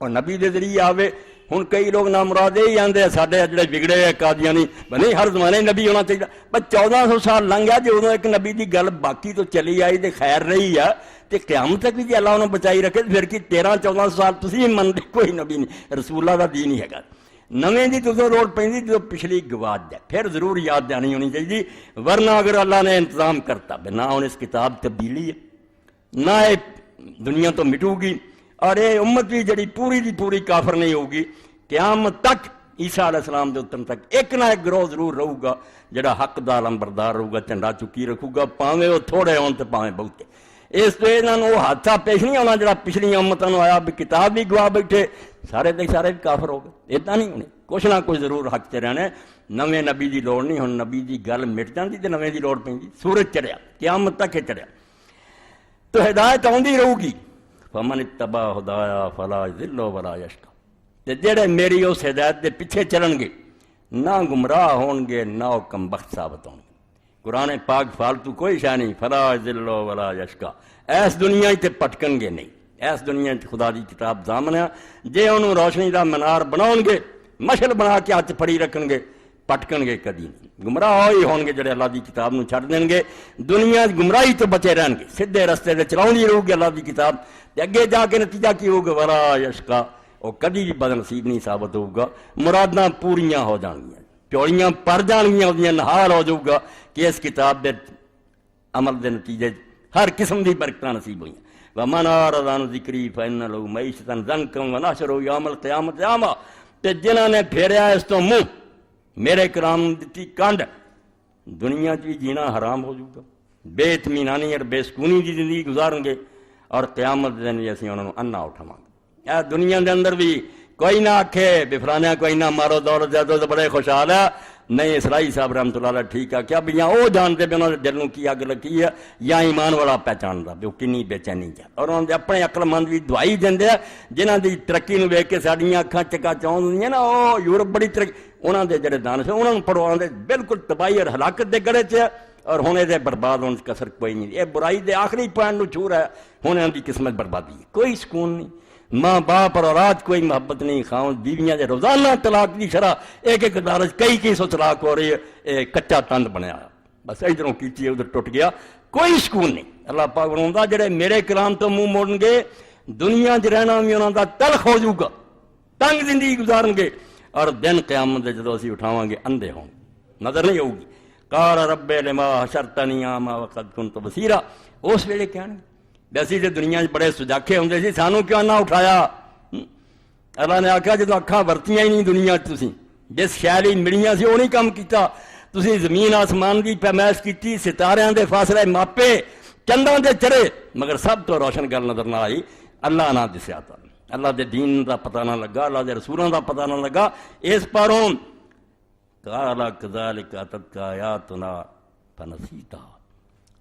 اور نبی دے ذریعے آوے. ہوں کئی لوگ نامراد یہ آتے ہیں سارے جڑے بگڑے ہے قادیانی نہیں ہر زمانے نبی ہونا چاہیے. پر 1400 سال لنگ گیا جی ادو ایک نبی کی گل باقی تو چلی آئی تو خیر رہی ہے تو قیامت تک بھی جی اللہ انہوں بچائی رکھے پھر کی 1300-1400 سال تھی منتے کوئی نبی نہیں, رسول اللہ کا دین ہی ہے. نویں دی تو لوڑ پی جو پچھلی گواچ جائے پھر ضرور یاد دینی ہونی چاہیے, ورنہ اگر اللہ نے انتظام کرتا نہ ہوں اس کتاب تبدیلی ہے نہ یہ دنیا تو مٹو گی, اور یہ امت بھی جڑی پوری دی پوری کافر نہیں ہوگی. قیامت تک عیسیٰ علیہ السلام دے اتن تک ایک نہ ایک گروہ ضرور رہو گا جڑا حق دا علمبردار رہو گا, جھنڈا چکی رکھو گا, پاویں وہ تھوڑے ہون تے پاویں بہتے. اس تو انہوں وہ حادثہ پیش نہیں ہونا جڑا پچھلی امتوں آیا بھی کتاب بھی گواہ بیٹھے سارے دے سارے بھی کافر ہو گئے. اتنا نہیں ہونے, کچھ نہ کچھ ضرور حق تے رہنے. نویں نبی دی لوڑ نہیں, ہن نبی دی گل مٹ جاندی تے نویں دی لوڑ پیندی. سورج چڑھیا قیامت تک ہی چڑھیا تو ہدایت آؤندی رہو گی. فمن اتبع ہدایا فلا یضل ولا یشقی, تے جڑے میری اس ہدایت دے پیچھے چلن گے نہ گمراہ ہون گے نہ کم بخت ثابت ہون گے. قرآن پاک فالتو کوئی شے نہیں, فلا یضل ولا یشقی, ایس دنیا تے پٹکن گے نہیں. ایس دنیا خدا دی کتاب ضامن ہے, جے انہوں روشنی دا منار بناؤ گے, مشل بنا کے ہاتھ پھڑی رکھن گے, پٹکن گے کدی نہیں، گمراہ ہی ہون گے جڑے اللہ دی کتاب نو چھڈ دین گے، دنیا گمراہی تو بچے رہن گے، سیدھے رستے تے چلاؤندی رہو گی اللہ دی کتاب، تے اگے جا کے نتیجہ کی ہوگا ولا یشقا، وہ کدی بھی بد نصیب نہیں ثابت ہوگا، مراداں پوریاں ہو جان گیاں، چوڑیاں پر جان گیاں، اودیاں نہال ہو جاؤ گا کہ اس کتاب دے عمل دے نتیجے ہر قسم دی برکتاں نصیب ہوئیں۔ وَمَنْ أَعْرَضَ عَنْ ذِكْرِي فَإِنَّ لَهُ مَعِيشَةً ضَنْكًا وَنَحْشُرُهُ يَوْمَ الْقِيَامَةِ أَعْمَىٰ، تے جنہاں نے پھیریا اس تو منہ، میرے کرام دتی کانڈ، دنیا بھی جینا حرام ہو جائے گا، بے اطمینانی اور بے سکونی کی زندگی گزاریں گے، اور قیامت دن بھی اسی انہوں نے انا اٹھاواں گے۔ اے دنیا دے اندر بھی کوئی نہ آکھے بفرانیا کوئی نہ مارو دولت دے تو بڑے خوشحال ہے، نہیں اسرائی صاحب رحمۃ اللہ علیہ ٹھیک ہے کیا بھی وہ جانتے بھی انہوں نے دل کی اگ لگی ہے یا ایمان والا پہچانتا بھی وہ کنی بے چینی چل، اور انہوں نے اپنے عقل مند بھی دعائی دے جنہاں دی ترقی نو ویکھ کے ساڈیاں اکھاں چکا چاؤں ہوندیاں نا، وہ یورپ بڑی ترقی، انہوں دے جڑے دانش انہوں نے پڑھو دے بالکل تباہی اور ہلاکت دے گڑے چ، اور ہونے دے برباد ہونے کسر کوئی نہیں، یہ برائی دے آخری پوائنٹ نو چھو رہا ہے، ہونے ان کی قسمت بربادی ہے، کوئی سکون نہیں، ماں باپ اور اولاد کوئی محبت نہیں، خاوند بیویاں دے روزانہ طلاق دی شرح ایک ایک دارج کئی سو طلاق ہو رہی ہے، کچا تند بنیا بس ادھروں کیتی ہے ادھر ٹوٹ گیا، کوئی سکون نہیں۔ اللہ پاک فرماتا جڑے میرے کلام تو منہ موڑن گے دنیا چ رہنا بھی انہوں دا تلخ ہو جائے گا، تنگ زندگی گزارن گے، اور دن قیامت دے جدوں اسی اٹھاواں گے اندھے ہوں گے، نظر نہیں ہوگی۔ قال رب لما حشرتنی اعمی وقد كنت بصیرا، اس ویلے کہنے ویسی تے دنیا بڑے سجاکھے ہوندے سی، سانو کیوں نہ اٹھایا؟ اللہ نے آکھا جدوں اکھاں ورتیاں ہی نہیں دنیا تسی، جس خیال ہی مڑیاں سی وہ نہیں کم کیتا، تسی زمین آسمان دی پیمائش کیتی، ستاریاں دے فاصلے ماپے، چنداں دے چڑھے، مگر سب تو روشن گل نظر نہ آئی، اللہ نہ دسیا تا، اللہ دے دین دا پتہ نہ لگا، اللہ دے رسولاں دا پتہ نہ لگا، اس پاروں قال كذلك اتتك آياتنا فنسيتها،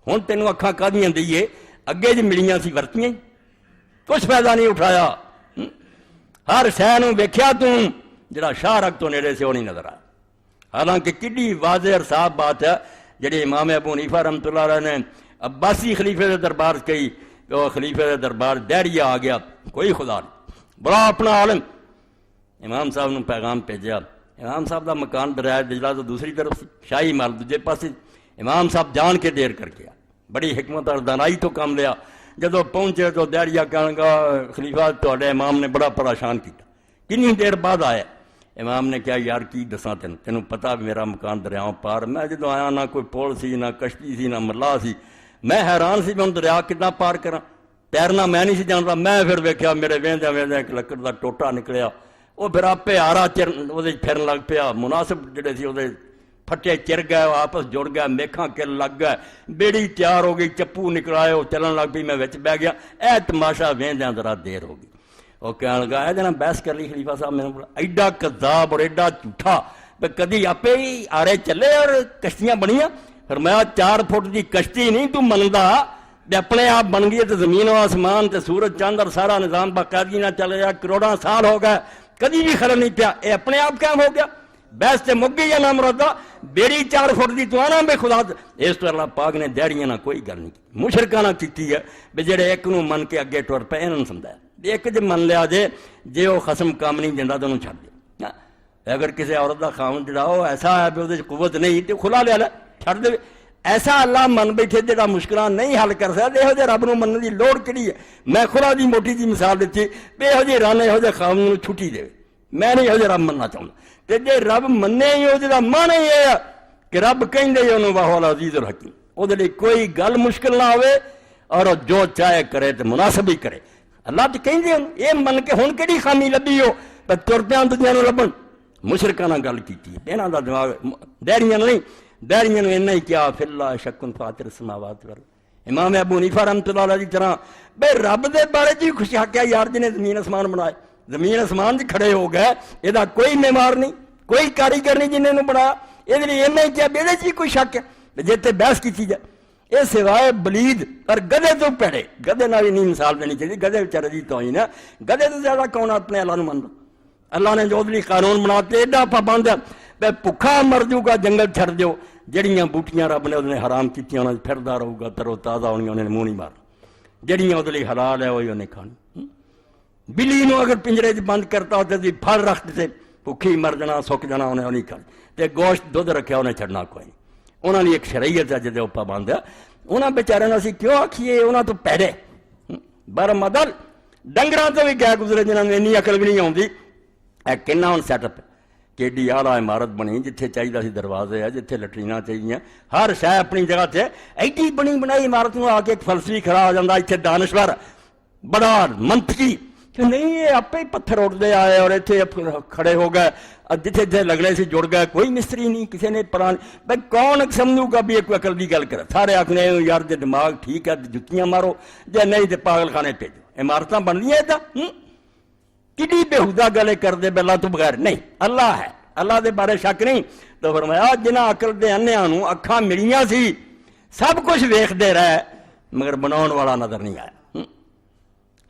ہن تینوں اکھاں کادیاں دئیے، اگے جی ملیاں سی ورتیاں کچھ فائدہ نہیں اٹھایا، ہر شے نوں ویکھیا تو جڑا شاہ رگ تو نیڑے سے وہ نہیں نظر آیا۔ حالانکہ کڈی واضح اور صاف بات ہے جڑی امام ابو حنیفہ رحمۃ اللہ علیہ نے عباسی خلیفے دے دربار کہی، وہ خلیفے دے دربار دہریہ آ گیا، کوئی خدا نہیں، بڑا اپنا عالم، امام صاحب نے پیغام بھیجا، امام صاحب دا مکان دریائے دجلہ تو دوسری طرف سی، شاہی محل دوجے پاسے، امام صاحب جان کے دیر کر گیا، بڑی حکمت اور دانائی تو کام لیا، جدو پہنچے تو دہریہ کہنے گا خلیفہ تہاڈے امام نے بڑا پریشان کیا، کنی دیر بعد آیا، امام نے کہا یار کی دساں تینوں پتا میرا مکان دریاؤں پار، میں جدو آیا نہ کوئی پول سی نہ کشتی سی نہ ملا سی، میں حیران سی میں دریا کتنا پار کراں، تیرنا میں نہیں سی جانتا، میں پھر ویکھیا میرے ویندے ویندے ایک لکڑ دا ٹوٹا نکلیا، وہ پھر آپے آرا پھرن لگ پیا، مناسب جڑے سی وہ پھٹے چر گئے، آپس جڑ گئے، میکھاں کل لگ گئے، بیڑی تیار ہو گئی، چپو نکلائے، وہ چلن لگ پئی، میں وچ بہ گیا، اے تماشا ویندیاں ذرا دیر ہو گئی، وہ کہنے لگا اے جناب بحث کر لی خلیفہ صاحب میں ایڈا کذاب اور ایڈا جھوٹا، کدی آپے ہی آرے چلے اور کشتیاں بنیاں، فرمایا 4 فٹ دی کشتی نہیں تو مندا، اپنے آپ بن گئی، تو زمین و آسمان تے سورج چاند اور سارا نظام باقاعدگی نہ چلے گا، کروڑاں سال ہو گئے کدی بھی خلل نہیں پیا، اے اپنے آپ قائم ہو گیا، بحث تے مک گئی یا نہ مرادہ، بیڑی 4 فٹ دی تو آنا بے خدا، اس تو اللہ پاک نے دیڑیاں نہ کوئی گل نہیں کی، مشرکانہ کیتی ہے بے جڑے ایک نو من کے اگے ٹر پے انہوں نے سمجھایا، ایک جے من لیا جے وہ خصم کام نہیں دینا تو انہوں چھڑ دے، اگر کسی عورت دا خاوند جڑا ہو ایسا ہے بھی وہ قوت نہیں تو کھلا لیا چھڑ دے، ایسا اللہ من بیٹھے جڑا مشکلات نہیں حل کر سکتا، یہو جہے رب نو مننے دی لوڑ کیڑی ہے، میں خدا دی موٹی جی مثال دیتی، بے یہو جہے رن یہو جہے خاوند نو چھٹی دے، میں نہیں یہو جہے رب مننا چاہتا، تے جے رب مننے ہی ہو جہاں مانا ہی ہے کہ رب کہندے ہی انہوں واہ العزیز الحکیم، وہ دے کوئی گل مشکل نہ ہوئے اور جو چاہے کرے تو مناسب ہی کرے، اللہ تو کہیں دے یہ من کے ہن کیڑی خامی لبھی ہو پر ترپیاں دنیا نو لبن، مشرکانہ گل کیتی ہے، انہاں دا دماغ دیریاں نہیں، دیریاں نو انہاں ہی کیا فی اللہ شکن فاطر السماوات والارض، امام ابو حنیفہ رحمۃ اللہ علیہ دی طرح بے رب دے بارے جی خوش حق ہے یار جنہیں زمین آسمان بنائے، زمین آسمان جی کھڑے ہو گئے، یہ کوئی معمار نہیں، کوئی کاریگر نہیں جنہیں بنایا، یہ انہاں ہی کیا بیڑے جی کوئی شک ہے جیتے بحث کی جائے، یہ سوائے بلید اور گدے تو پیڑے، گدے نہ بھی نہیں مثال دینی چاہیے، گدے بچارے دی توہین ہے، گدے تو زیادہ کون اپنے اللہ نو مندا، اللہ نے جو بھی قانون بناتے ایڈا پابند ہے بے بھکھا مر جاؤ گا جنگل چھڑ دیو، جڑیاں بوٹیاں رب نے انہیں حرام کیتیاں انہیں پھردا رہو گا، ترو تازہ ہونی انہیں منہ نہیں مارنا، جڑیاں ادھر حلال ہے وہی انہیں کھانی، بلی نو اگر پنجرے چ بند کرتا ہوتے تھی پھل رکھتے تھے ਭੁੱਖੀ ਮਰ ਜਾਣਾ, ਸੁੱਕ ਜਾਣਾ, ਉਹਨੇ ਉਹ ਨਹੀਂ ਖਾਣੀ। ਤੇ ਗੋਸ਼ਤ ਦੁੱਧ ਰੱਖਿਆ, ਉਹਨੇ ਛੱਡਣਾ ਕੋਈ ਨਹੀਂ। ਉਹਨਾਂ ਦੀ ਇੱਕ ਸ਼ਰੀਅਤ ਹੈ ਜਿਹਦੇ ਉੱਪਰ ਪਾਬੰਦ ਆ। ਉਹਨਾਂ ਵਿਚਾਰਿਆਂ ਨੂੰ ਅਸੀਂ ਕਿਉਂ ਆਖੀਏ ਉਹਨਾਂ ਤੋਂ ਪੈੜੇ ਬਰ ਮਦਲ ਡੰਗਰਾਂ ਤੋਂ ਵੀ ਗਏ ਗੁਜ਼ਰੇ ਜਿਨ੍ਹਾਂ ਨੂੰ ਇੰਨੀ ਅਕਲ ਵੀ ਨਹੀਂ ਆਉਂਦੀ। ਇਹ ਕਿੰਨਾ ਹੁਣ ਸੈਟਅਪ ਕਿੱਡੀ ਆਲਾ ਇਮਾਰਤ ਬਣੀ, ਜਿੱਥੇ ਚਾਹੀਦਾ ਸੀ ਦਰਵਾਜ਼ੇ ਆ, ਜਿੱਥੇ ਲੈਟਰੀਨਾਂ ਚਾਹੀਦੀਆਂ, ਹਰ ਸ਼ੈ ਆਪਣੀ ਜਗ੍ਹਾ 'ਤੇ। ਐਡੀ ਬਣੀ ਬਣਾਈ ਇਮਾਰਤ ਨੂੰ ਆ ਕੇ ਇੱਕ ਫਲਸਫੀ ਖੜਾ ਹੋ ਜਾਂਦਾ, ਇੱਥੇ ਦਾਨਸ਼ਵਰ ਬੜਾ ਮੰਤਰੀ ਕਿ ਨਹੀਂ ਇਹ ਆਪੇ ਹੀ ਪੱਥਰ ਉੱਡਦੇ ਆਏ ਔਰ ਇੱਥੇ ਖੜੇ ਹੋ ਗਏ, ਜਿੱਥੇ ਜਿੱਥੇ ਲੱਗਣੇ ਸੀ ਜੁੜ ਗਏ। ਕੋਈ ਮਿਸਤਰੀ ਨਹੀਂ, ਕਿਸੇ ਨੇ ਪੁਰਾਣੀ ਬਈ ਕੌਣ ਸਮਝੂਗਾ ਵੀ ਇਹ ਕੋਈ ਅਕਲ ਦੀ ਗੱਲ ਕਰੇ। ਸਾਰੇ ਆਖਣੇ ਯਾਰ ਜੇ ਦਿਮਾਗ ਠੀਕ ਹੈ ਤੇ ਜੁੱਤੀਆਂ ਮਾਰੋ, ਜੇ ਨਹੀਂ ਤੇ ਪਾਗਲਖਾਨੇ ਭੇਜੋ। ਇਮਾਰਤਾਂ ਬਣਦੀਆਂ ਇੱਦਾਂ ਕਿੱਡੀ ਬੇਹੂਦਾ ਗੱਲ ਕਰਦੇ ਅੱਲਾਹ ਤੋਂ ਬਗੈਰ। ਨਹੀਂ, ਅੱਲਾਹ ਹੈ, ਅੱਲਾਹ ਦੇ ਬਾਰੇ ਸ਼ੱਕ ਨਹੀਂ। ਤਾਂ ਫਰਮਾਇਆ ਜਿਨ੍ਹਾਂ ਅਕਲ ਦੇ ਅੰਨਿਆਂ ਨੂੰ ਅੱਖਾਂ ਮਿਲੀਆਂ ਸੀ, ਸਭ ਕੁਝ ਵੇਖਦੇ ਰਹੇ, ਮਗਰ ਬਣਾਉਣ ਵਾਲਾ ਨਜ਼ਰ ਨਹੀਂ ਆਇਆ।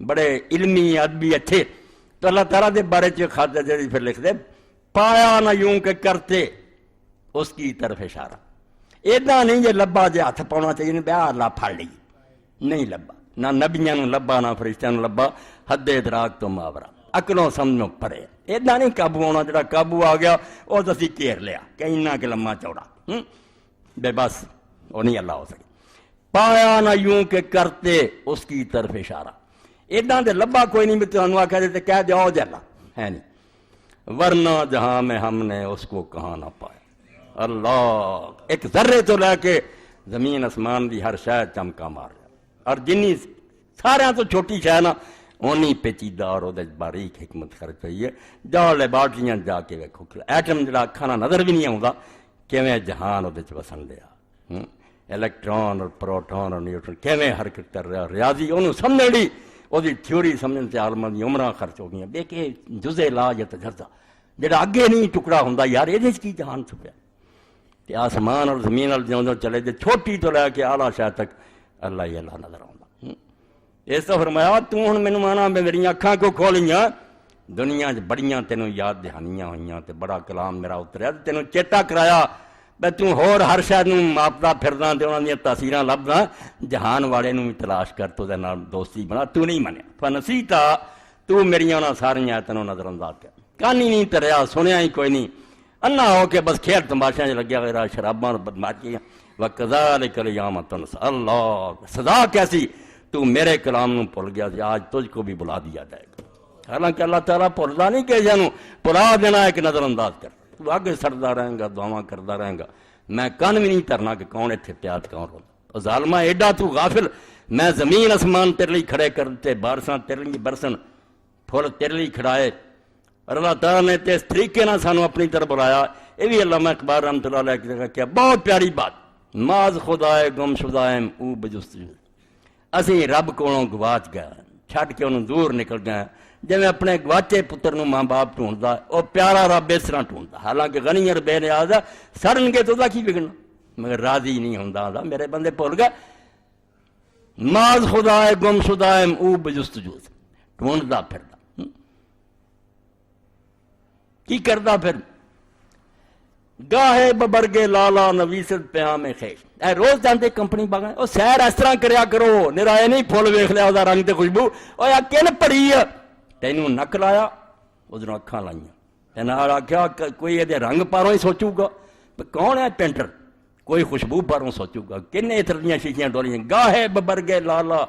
ਬੜੇ ਇਲਮੀ ਅਦਬੀ ਅੱਛੇ। ਤਾਂ ਅੱਲਾਹ ਤਾਲਾ ਦੇ ਬਾਰੇ 'ਚ ਖਾਤ ਜਿਹੜੀ ਫਿਰ ਲਿਖਦੇ, ਪਾਇਆ ਨਾ ਯੂੰ ਕਿ ਕਰਤੇ ਉਸ ਕੀ ਤਰਫ ਇਸ਼ਾਰਾ। ਇੱਦਾਂ ਨਹੀਂ ਜੇ ਲੱਭਾ ਜੇ ਹੱਥ ਪਾਉਣਾ ਚਾਹੀਦਾ ਵਿਆਹ ਅੱਲਾ ਫੜ ਲਈ, ਨਹੀਂ ਲੱਭਾ। ਨਾ ਨਬੀਆਂ ਨੂੰ ਲੱਭਾ, ਨਾ ਫਰਿਸ਼ਤਿਆਂ ਨੂੰ ਲੱਭਾ, ਹੱਦੇ ਇਦਰਾਕ ਤੋਂ ਮਾਵਰਾ, ਅਕਲੋਂ ਸਮਝੋਂ ਪਰੇ। ਇੱਦਾਂ ਨਹੀਂ ਕਾਬੂ ਆਉਣਾ, ਜਿਹੜਾ ਕਾਬੂ ਆ ਗਿਆ ਉਹ ਤਾਂ ਅਸੀਂ ਘੇਰ ਲਿਆ ਕਿ ਇੰਨਾ ਕਿ ਲੰਮਾ ਚੌੜਾ ਬੇ ਬਸ وہ نہیں اللہ ہو سکے. پایا نہ یوں کہ کرتے اس کی طرف اشارہ. اداں دے لبا کوئی نہیں بھی تمہیں آخیا جاتے کہہ جاؤ جی اللہ ہے نہیں, ورنہ جہاں میں ہم نے اس کو کہاں نہ پایا. اللہ ایک ذرے تو لے کے زمین اسمان دی ہر شے چمکا مار رہا, اور جنی سارے تو چھوٹی شے نا اونی پیچیدہ اور باریک حکمت خرچ ہوئی ہے. جاؤ لیبارٹریاں جا کے ویکھو ایٹم جڑا کھانا نظر بھی نہیں آتا کیویں جہان وہ وسن لیا, الیکٹران اور پروٹون اور نیوٹرون کیویں حرکت کر رہا, ریاضی انہوں سمجھ لی, وہ تھیوری سمجھنے سے عالماں دی عمراں خرچ ہو گئی. بے کہ جزے لا یا تجربہ جڑا اگے نہیں ٹکڑا ہوندا یار یہ کی جہان چھپیا. تے آسمان اور زمین وال جوں چلے جے چھوٹی تو لے کے اعلیٰ شے تک اللہ ہی اللہ نظر آوندا. اس تو فرمایا تو ہن مینوں مانا میری اکھاں کو کھولیاں, دنیا چ بڑیاں تینوں یاد دہانیاں ہوئیاں تے بڑا کلام میرا اتریا, تینوں چیتا کرایا بے تو ہور ہر شے نوں ماپدا پھردا تے انہاں دیاں تاثیراں لبدا, جہان والے نوں بھی تلاش کر تو دے نال دوستی بنا. تو نہیں منیا فنسیتا, تو میریاں انہاں ساریاں تینوں نظر انداز کر, کانی نہیں تریا, سنیا ہی کوئی نہیں, انا ہو کے بس کھیل تماشیاں چ لگیا غیر شراباں اور بدماشیاں. وکذالک الیوم تنسیٰ, اللہ سزا کیسی تو میرے کلام نوں بھول گیا سی, آج تجھ کو بھی بلا دیا جائے گا. حالانکہ اللہ تعالیٰ بھولدا نہیں کہ جانوں بلا دینا ایک نظر انداز کر, تو آگے سڑدا رہیں گا, دعاواں کردا رہیں گا, میں کان بھی نہیں ترنا کہ کون اتنے پیاد کون رہا. ظالمہ ایڈا تو غافل, میں زمین اسمان تیرے لیے کھڑے کرتے, بارشاں تیرے لیے برسن, پھول تیرے لیے کھڑائے, اور اللہ تعالیٰ نے تے اس طریقے نہ سانو اپنی طرف بلایا. یہ بھی علامہ اقبال رحمۃ اللہ علیہ کی جگہ کیا بہت پیاری بات, ماز خدائے گم شدائم او بجستجو, اسی رب کولوں گواچ گئے, چھڈ کے انہوں دور نکل گئے, جی اپنے گواچے پتر نو ماں باپ ڈھونڈتا وہ پیارا رب اس طرح ڈھونڈتا. حالانکہ غنی اور بے نیاز سڑن گے تو کی بگڑنا, مگر راضی نہیں ہوندا میرے بندے بھول گئے. ماز خدائے گم شدائم او بجستجو, ڈھونڈتا پھردا کی کردا پھر, گاہے ببرگے لالا نویست پیام خیش. اے روز جانتے کمپنی باغ او سیر اس طرح کریا کرو, نرائے نہیں پھول ویکھ لیا دا رنگ تے خوشبو, او یا کن پڑی ہے تینوں نک لایا ادھر اکھاں لائیاں, تینوں آخیا کوئی یہ رنگ پاروں ہی سوچوں گا کون ہے پینٹر, کوئی خوشبو پاروں سوچوں گا, کن اتر دیاں شیشیاں ڈولیاں. گاہے ببرگے لالا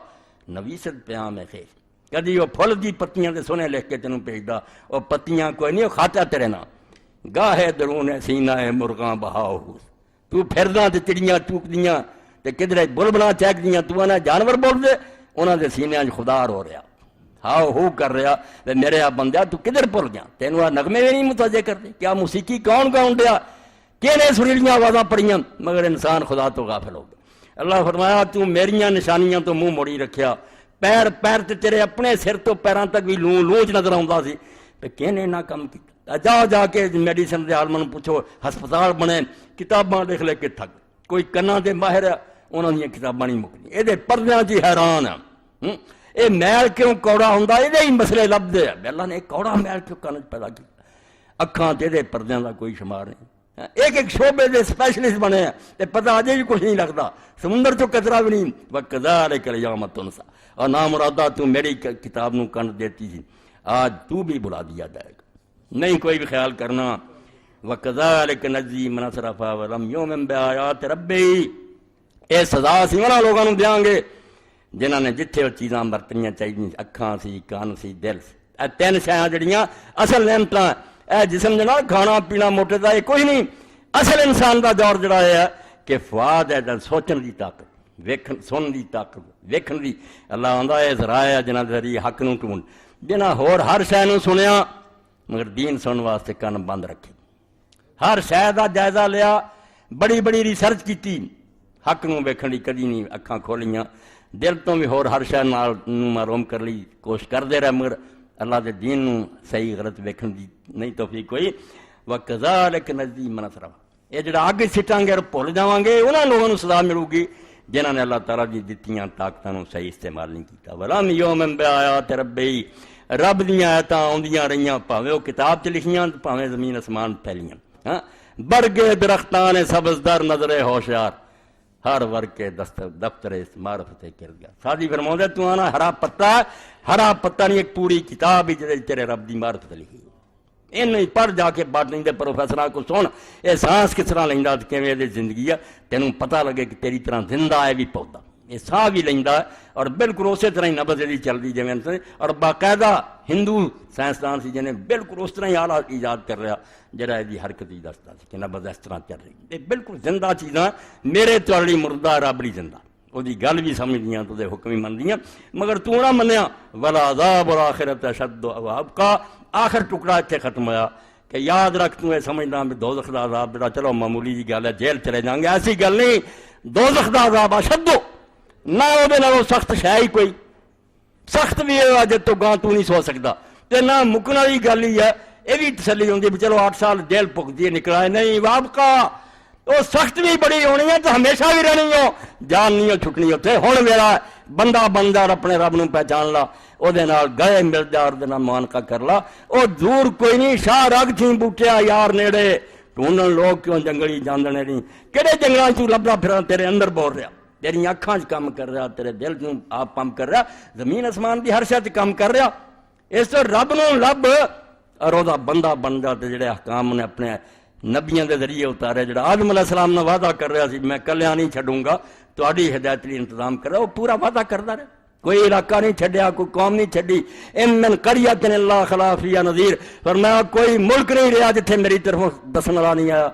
نویست پیام خیش, کدی وہ پھل دی پتیاں دے سونے لکھ کے تینوں بھیجدا, وہ پتیاں کوئی نہیں, وہ کھاتا تیرے نام. گاہے درون سینہ مرغاں بہاؤ, تو پھردا تے چڑیاں چوکدیاں تے کدھر بلبلاں چہکدیاں, تو انہاں جانور بول دے انہاں دے سینے وچ خدا رو رہا, ہاؤ ہو کر رہا میرے آ بندہ تو کدھر بھول گیا, تینوں آ نغمے بھی نہیں متوجہ کرتے, کیا موسیقی کون گاؤں دیا, کہنے سریلیاں آوازاں پڑیاں, مگر انسان خدا تو غافل ہو گیا. اللہ فرمایا تو میریاں نشانیاں تو منہ موڑی رکھیا, پیر پیر تے تیرے اپنے سر تو پیراں تک بھی لوں لونچ نظر آਉਂدا سی, تے کہنے نہ کم کیتا. جا جا کے میڈیسن دے عالماں نوں پوچھو, ہسپتال بنے کتاباں لکھ لے کے تھک, کوئی کنا دے ماہر ہے انہاں دیاں کتاباں نہیں مکدیاں, اے دے پردیاں جی حیران ہے. اے میل کیوں کوڑا ہوندا, اے ہی مسئلے لبدے ہیں. اللہ نے کوڑا میل کیوں کن پیدا کیتا, اکھاں تے دے پردیاں دا کوئی شمار نہیں, ایک ایک شعبے دے اسپیشلسٹ بنے ہیں تے پتہ اجے بھی کچھ نہیں لگتا، سمندر چو کچرا بھی نہیں۔ وَكَذَلِكَ الْيَوْمَ تُنسَى، اور نامرادہ تو میری کتاب نو کنڈ دیتی تھی، آج تو بھی بلا دیا جائے گا، نہیں کوئی بھی خیال کرنا۔ وَكَذَلِكَ نَجْزِي مَنْ أَسْرَفَ وَلَمْ يُؤْمِنْ بِآيَاتِ رَبِّهِ، اے سزا سی انہاں لوگاں نو دیاں گے جنہاں نے جتھے وہ چیزاں برتنیاں چاہیے، اکھاں سی، کان سی، دل سی، اے تین شیاں جڑیاں اصل نعمتاں، اے جسم جناب کھانا پینا موٹے دا یہ کوئی نہیں، اصل انسان دا دور جڑا ہے کہ فؤاد ہے جن سوچن دی طاقت، ویکھن سن دی طاقت، ویکھن دی۔ اللہ آندا ہے ذرائع جنہاں دے ذریعے حق نو ٹون، جنہاں ہور ہر شے نو سنیا مگر دین سنن واسطے کان بند رکھے، ہر شے دا جائزہ لیا، بڑی بڑی ریسرچ کیتی، حق نو ویکھن دی کدی نہیں اکھاں کھولیاں، دل تو بھی ہور ہر شے نال محروم کر لی، کوشش کردے رہے مگر اللہ دے دین نو صحیح غلط ویکھن دی نہیں توفیق ہوئی۔ وَكَذَلِكَ نَجْزِي مَنْ أَسْرَفَ، یہ جڑا اگے سٹاں گے اور بھول جاواں گے انہاں لوگاں نو سزا ملو گی جنہاں نے اللہ تعالیٰ دی دتیاں طاقتاں نو صحیح استعمال نہیں کیتا۔ وَلَمْ يُؤْمِنْ بِآيَاتِ رَبِّهِ، رب دیاں آیتاں آوندیاں رہیاں، بھاویں وہ کتاب چ لکھیاں بھاویں زمین اسمان پھیلیاں، ہاں بڑھ گئے درختان سبزدار نظر ہوشیار، ہر ورگ کے دفتر معرفت کردگار۔ سادی فرماؤں تو آنا ہرا پتہ نہیں ایک پوری کتاب ہی جڑے تیرے رب دی معرفت لکھی، انہیں پڑھ جا کے باٹنی دے پروفیسراں کو سن اے سانس کس طرح لیندا تے کیویں دی زندگی ہے، تینوں پتہ لگے کہ تیری طرح زندہ ہے بھی پودا، یہ ساہ بھی لیندا ہے اور بالکل اسی طرح ہی نبض دی چلدی جویں اور باقاعدہ ہندو سائنسدان سی جنہیں بالکل اس طرح ہی آلہ ایجاد کر رہا جڑا دی حرکت ہی دستا سی کہ نبض اس طرح چل رہی، یہ بالکل زندہ چیزاں، میرے تواڈی مردہ رب دی زندہ، وہ دی گل بھی سمجھدیاں تو دے حکم بھی مندیاں مگر تو نہ منیا۔ وَالْعَذَابُ الْآخِرَةِ أَشَدُّ وَأَبْقَىٰ، آخر ٹکڑا اتنے ختم ہویا کہ یاد رکھ تو یہ سمجھنا بھی دوزخ دا عذاب جڑا چلو معمولی جی گل ہے جیل چلے جائیں گے، ایسی گل نہیں، دوزخ دا عذاب اشد نہ وہ دے نالوں سخت شے ہی کوئی، سخت بھی ہے اج تو گاں تو نہیں سو سکدا تے نہ مکن والی گل ہی ہے، یہ بھی تسلی ہوندی بھی چلو 8 سال جیل پھکتی نکلا ہے، نہیں وابقا وہ سخت بھی بڑی ہونی ہے تو ہمیشہ بھی رہنی ہو، جان نہیں ہو چھٹنی اتنے ہن ویلا بندہ بندہ اپنے رب نو پہچان لا، او دے نال گئے مل جا اور دے نال معانقہ کر لا، او دور کوئی نہیں شاہ رگ تھی بوٹیا یار نیڑے ڈھونڈن لوگ کیوں جنگلی جاندنے نہیں، کہڑے جنگلاں چوں لبدا پھراں تیرے اندر بول رہا، تیری اکھاں چ کام کر رہا، تیرے دل چوں آپ پمپ کر رہا، زمین اسمان دی ہر شے تے کام کر رہا، اس تو رب نو لب اور او دا بندہ بن جا تے جڑے احکام نے اپنے نبیاں دے ذریعے اتارے، جڑا آدم علیہ السلام نے وعدہ کر رہا سی میں کلیاں نہیں چھڈوں گا تہاڈی ہدایت لئی انتظام کر رہا، وہ پورا وعدہ کردا رہا، کوئی علاقہ نہیں چھڈیا، کوئی قوم نہیں چھڈی، من قریۃ الا خلا فیہا نذیر، فرمایا کوئی ملک نہیں رہا جتھے میری طرف دسن والا نہیں آیا،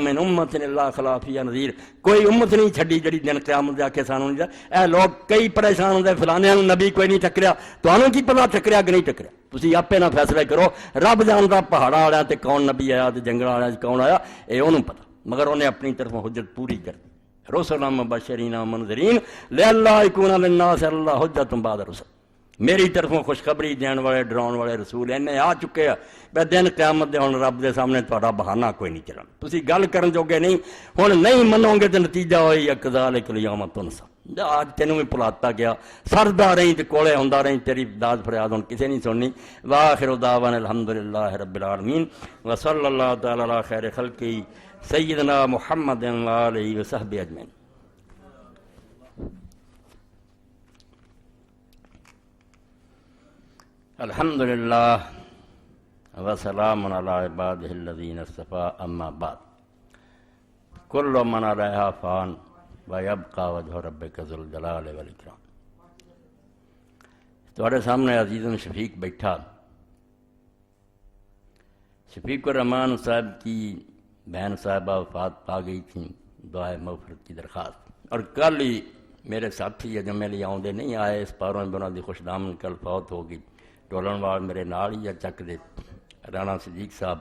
من امت الا خلا فیہا نذیر، کوئی امت نہیں چھڈی جڑی دن قیامت آ کے سانوں نہیں اے لوگ کئی پریشان ہوندے فلانے نبی کوئی نہیں ٹکریا، تانوں کی پتہ ٹکریا کہ نہیں ٹکریا، تسی آپے نہ فیصلے کرو، رب جاندا پہاڑاں والےاں تے کون نبی آیا تے جنگلاں والےاں کون آیا، اے اونوں پتہ، مگر انہیں اپنی طرفوں حجت پوری کر دی، رسلا مبشرین ومنذرین لئلا یکون للناس علی اللہ حجۃ بعد الرسل، میری طرفوں خوشخبری دین والے ڈراؤن والے رسول اینے آ چکے ہیں بے دن قیامت دے ہن رب دے سامنے تہاڈا بہانہ کوئی نہیں چلنا، تسی گل کرن جوگے نہیں، ہن نہیں منو گے تے نتیجہ ہوئی کذالک الیوم تنسیٰ، آج تینوں بھی بھلاتا گیا، سردا رہی تے کولے ہوندا رہی، تیری داد فریاد ہن کسے نہیں سننی، وآخر دعوانا الحمدللہ رب العالمین وصلی اللہ تعالی علی خیر خلقہ سیدنا محمد وآلہ وصحبہ اجمعین۔ الحمدللہ وسلام علی عبادہ الذین اصطفیٰ، اما بعد، کل من علیہا فان ویبقی وجہ ربک ذو الجلال والاکرام۔ تمہارے سامنے عزیزاً شفیق بیٹھا، شفیق الرحمان صاحب کی بہن صاحبہ وفات پا گئی تھیں، دعائے مغفرت کی درخواست، اور کل ہی میرے ساتھی جو میرے آؤندے نہیں آئے اس پاروں میں انہوں دی خوش دامن کل فوت ہو گئی، ٹولن وال میرے نال ہی چک دے رانا صدیق صاحب،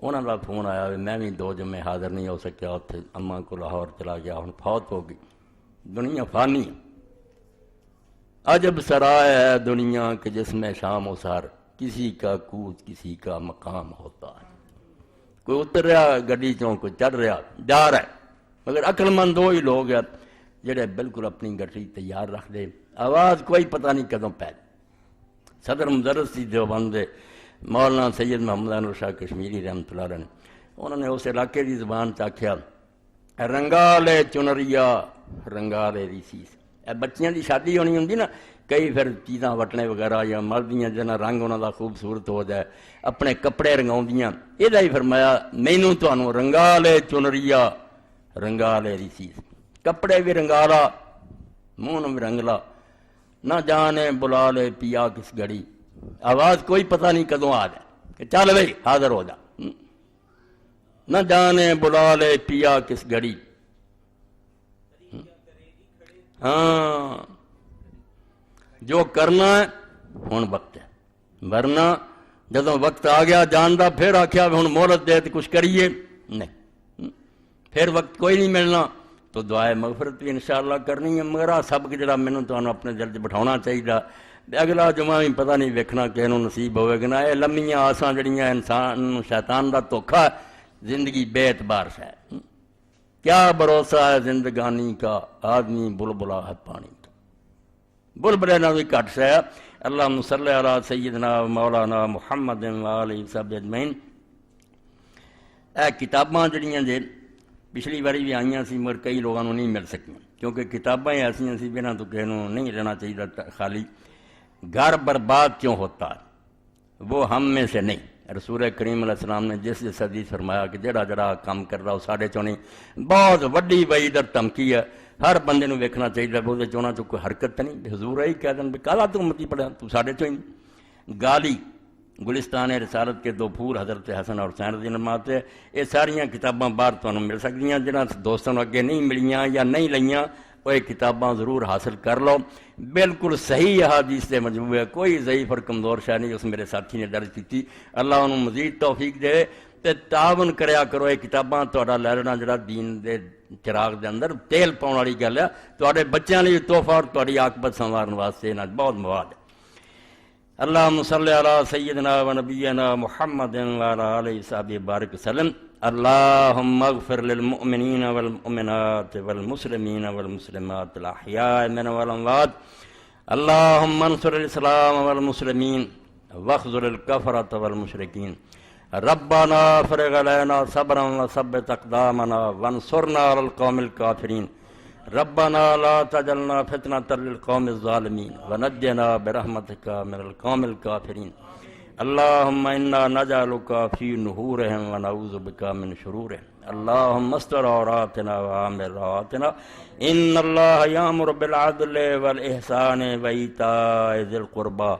انہوں کا فون آیا میں بھی 2 جمعے حاضر نہیں ہو سکیا، اتنے اماں کو لاہور چلا گیا، ہن فوت ہو گئی، دنیا فانی ہے، عجب سرائے ہے دنیا کہ جس میں شام و سحر کسی کا کوچ کسی کا مقام ہوتا ہے، کوئی اتر رہا گڈی چوں کوئی چڑھ رہا جا رہا ہے، مگر عقل مند وہی لوگ ہیں جڑے بالکل اپنی گٹری تیار رکھ دے، آواز کوئی پتہ نہیں کدوں پہ، صدر مدرس سی دیوبند دے مولانا سید محمد انور شاہ کشمیری رحمۃ اللہ علیہ نے انہوں نے اس علاقے کی زبان چاکھیا رنگالے چنریا رنگالے دی سیس. بچیاں دی شادی ہونی ہوں نا, کئی پھر چیزاں وٹنے وغیرہ یا مردیاں جنہ رنگ انہوں دا خوبصورت ہو جائے, اپنے کپڑے رنگاؤندیاں. یہ ہی فرمایا مینوں تانوں رنگالے چنریا رنگالے دی سیس. کپڑے بھی رنگالا, منہ بھی رنگلا, نہ جانے بلا لے پیا کس گھڑی, آواز کوئی پتہ نہیں کدوں آ جائے کہ چل بھائی حاضر ہو جا. نہ جانے بلا لے پیا کس گھڑی. ہاں جو کرنا ہے ہن وقت ہے, ورنہ جدوں وقت آ گیا جاندا پھر آخیا ہن مہلت دے تو کچھ کریے نہیں, پھر وقت کوئی نہیں ملنا. تو دعائے مغفرت بھی انشاءاللہ کرنی ہے, مگر سبق جڑا مینوں تانوں اپنے دل 'چ بٹھاؤنا چاہیے. اگلا جمعہ بھی پتہ نہیں ویکھنا کہے نوں نصیب ہوئے گا نا. یہ لمیاں آساں جڑیاں انسان شیطان دا دھوکھا, زندگی بے اعتبار سے ہے. کیا بھروسہ ہے زندگانی کا, آدمی بلبلا ہے پانی کا. بلبلے نہ بھی گھٹ سے ہے. اللہم صلی علی سیدنا مولانا محمد و آلہ وصحبہ اجمعین. اے کتاباں جڑیاں جے پچھلی باری بھی آئیاں سی, مگر کئی لوگوں نہیں مل سکیاں, کیونکہ کتاباں ایسیاں سی بنا تو کہے نہیں رہنا چاہیے خالی. گھر برباد کیوں ہوتا ہے وہ ہم میں سے نہیں. رسول کریم علیہ السلام نے جس حدیث فرمایا کہ جڑا جڑا کام کر رہا وہ ساڑھے چوں نہیں, بہت وڈی وعید اور دھمکی ہے. ہر بندے نوں ویکھنا چاہیے وہ چونا چ کوئی حرکت نہیں. حضور ہی کہہ دیں بھی کالا تو امتی پڑھا تو ساڑھے چوں ہی. گالی گلستان رسالت کے 2 پھول حضرت حسن اور حسین رضی اللہ عنہ, یہ ساریاں کتاباں باہر تمہیں مل سکتی ہیں. جنہاں دوستوں اگے نہیں ملیاں یا نہیں لئیاں وہ کتاباں ضرور حاصل کر لو. بالکل صحیح احادیث سے مجموعہ ہے, کوئی ضعیف اور کمزور شے نہیں. اس میرے ساتھی نے درج کی. اللہ انہوں مزید توفیق دے تے تعاون کریا کرو. یہ کتاباں تہاڈا لے لینا جڑا دین دے چراغ دے اندر تیل پاؤن والی گل ہے. تہاڈے بچیاں لئی تحفہ اور تہاڈی عاقبت سنوارن واسطے انہاں بہت مواد ہے. اللہم صلی علی سیدنا و نبینا محمد و علی آلہ وصحبہ بارک وسلم. اللہم اغفر للمؤمنین والمؤمنات والمسلمین والمسلمات الاحیاء من والاموات. اللہم انصر الاسلام والمسلمین واخذل الکفرۃ والمشرکین. ربنا افرغ علینا صبرا وثبت اقدامنا وانصرنا علی القوم الکافرین. ربنا لا تجعلنا فتنة للقوم الظالمین ونجنا برحمتک من القوم الکافرین. اللہم انا نجعلک فی نحورہم ونعوذ بک من شرورہم. اللہم استر عوراتنا وآمن رواتنا. ان اللہ یامر بالعدل والاحسان وایتاء ذی القربى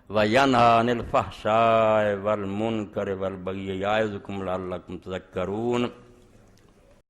وینہی عن الفحشاء والمنکر والبغی یعظکم لعلکم تذکرون.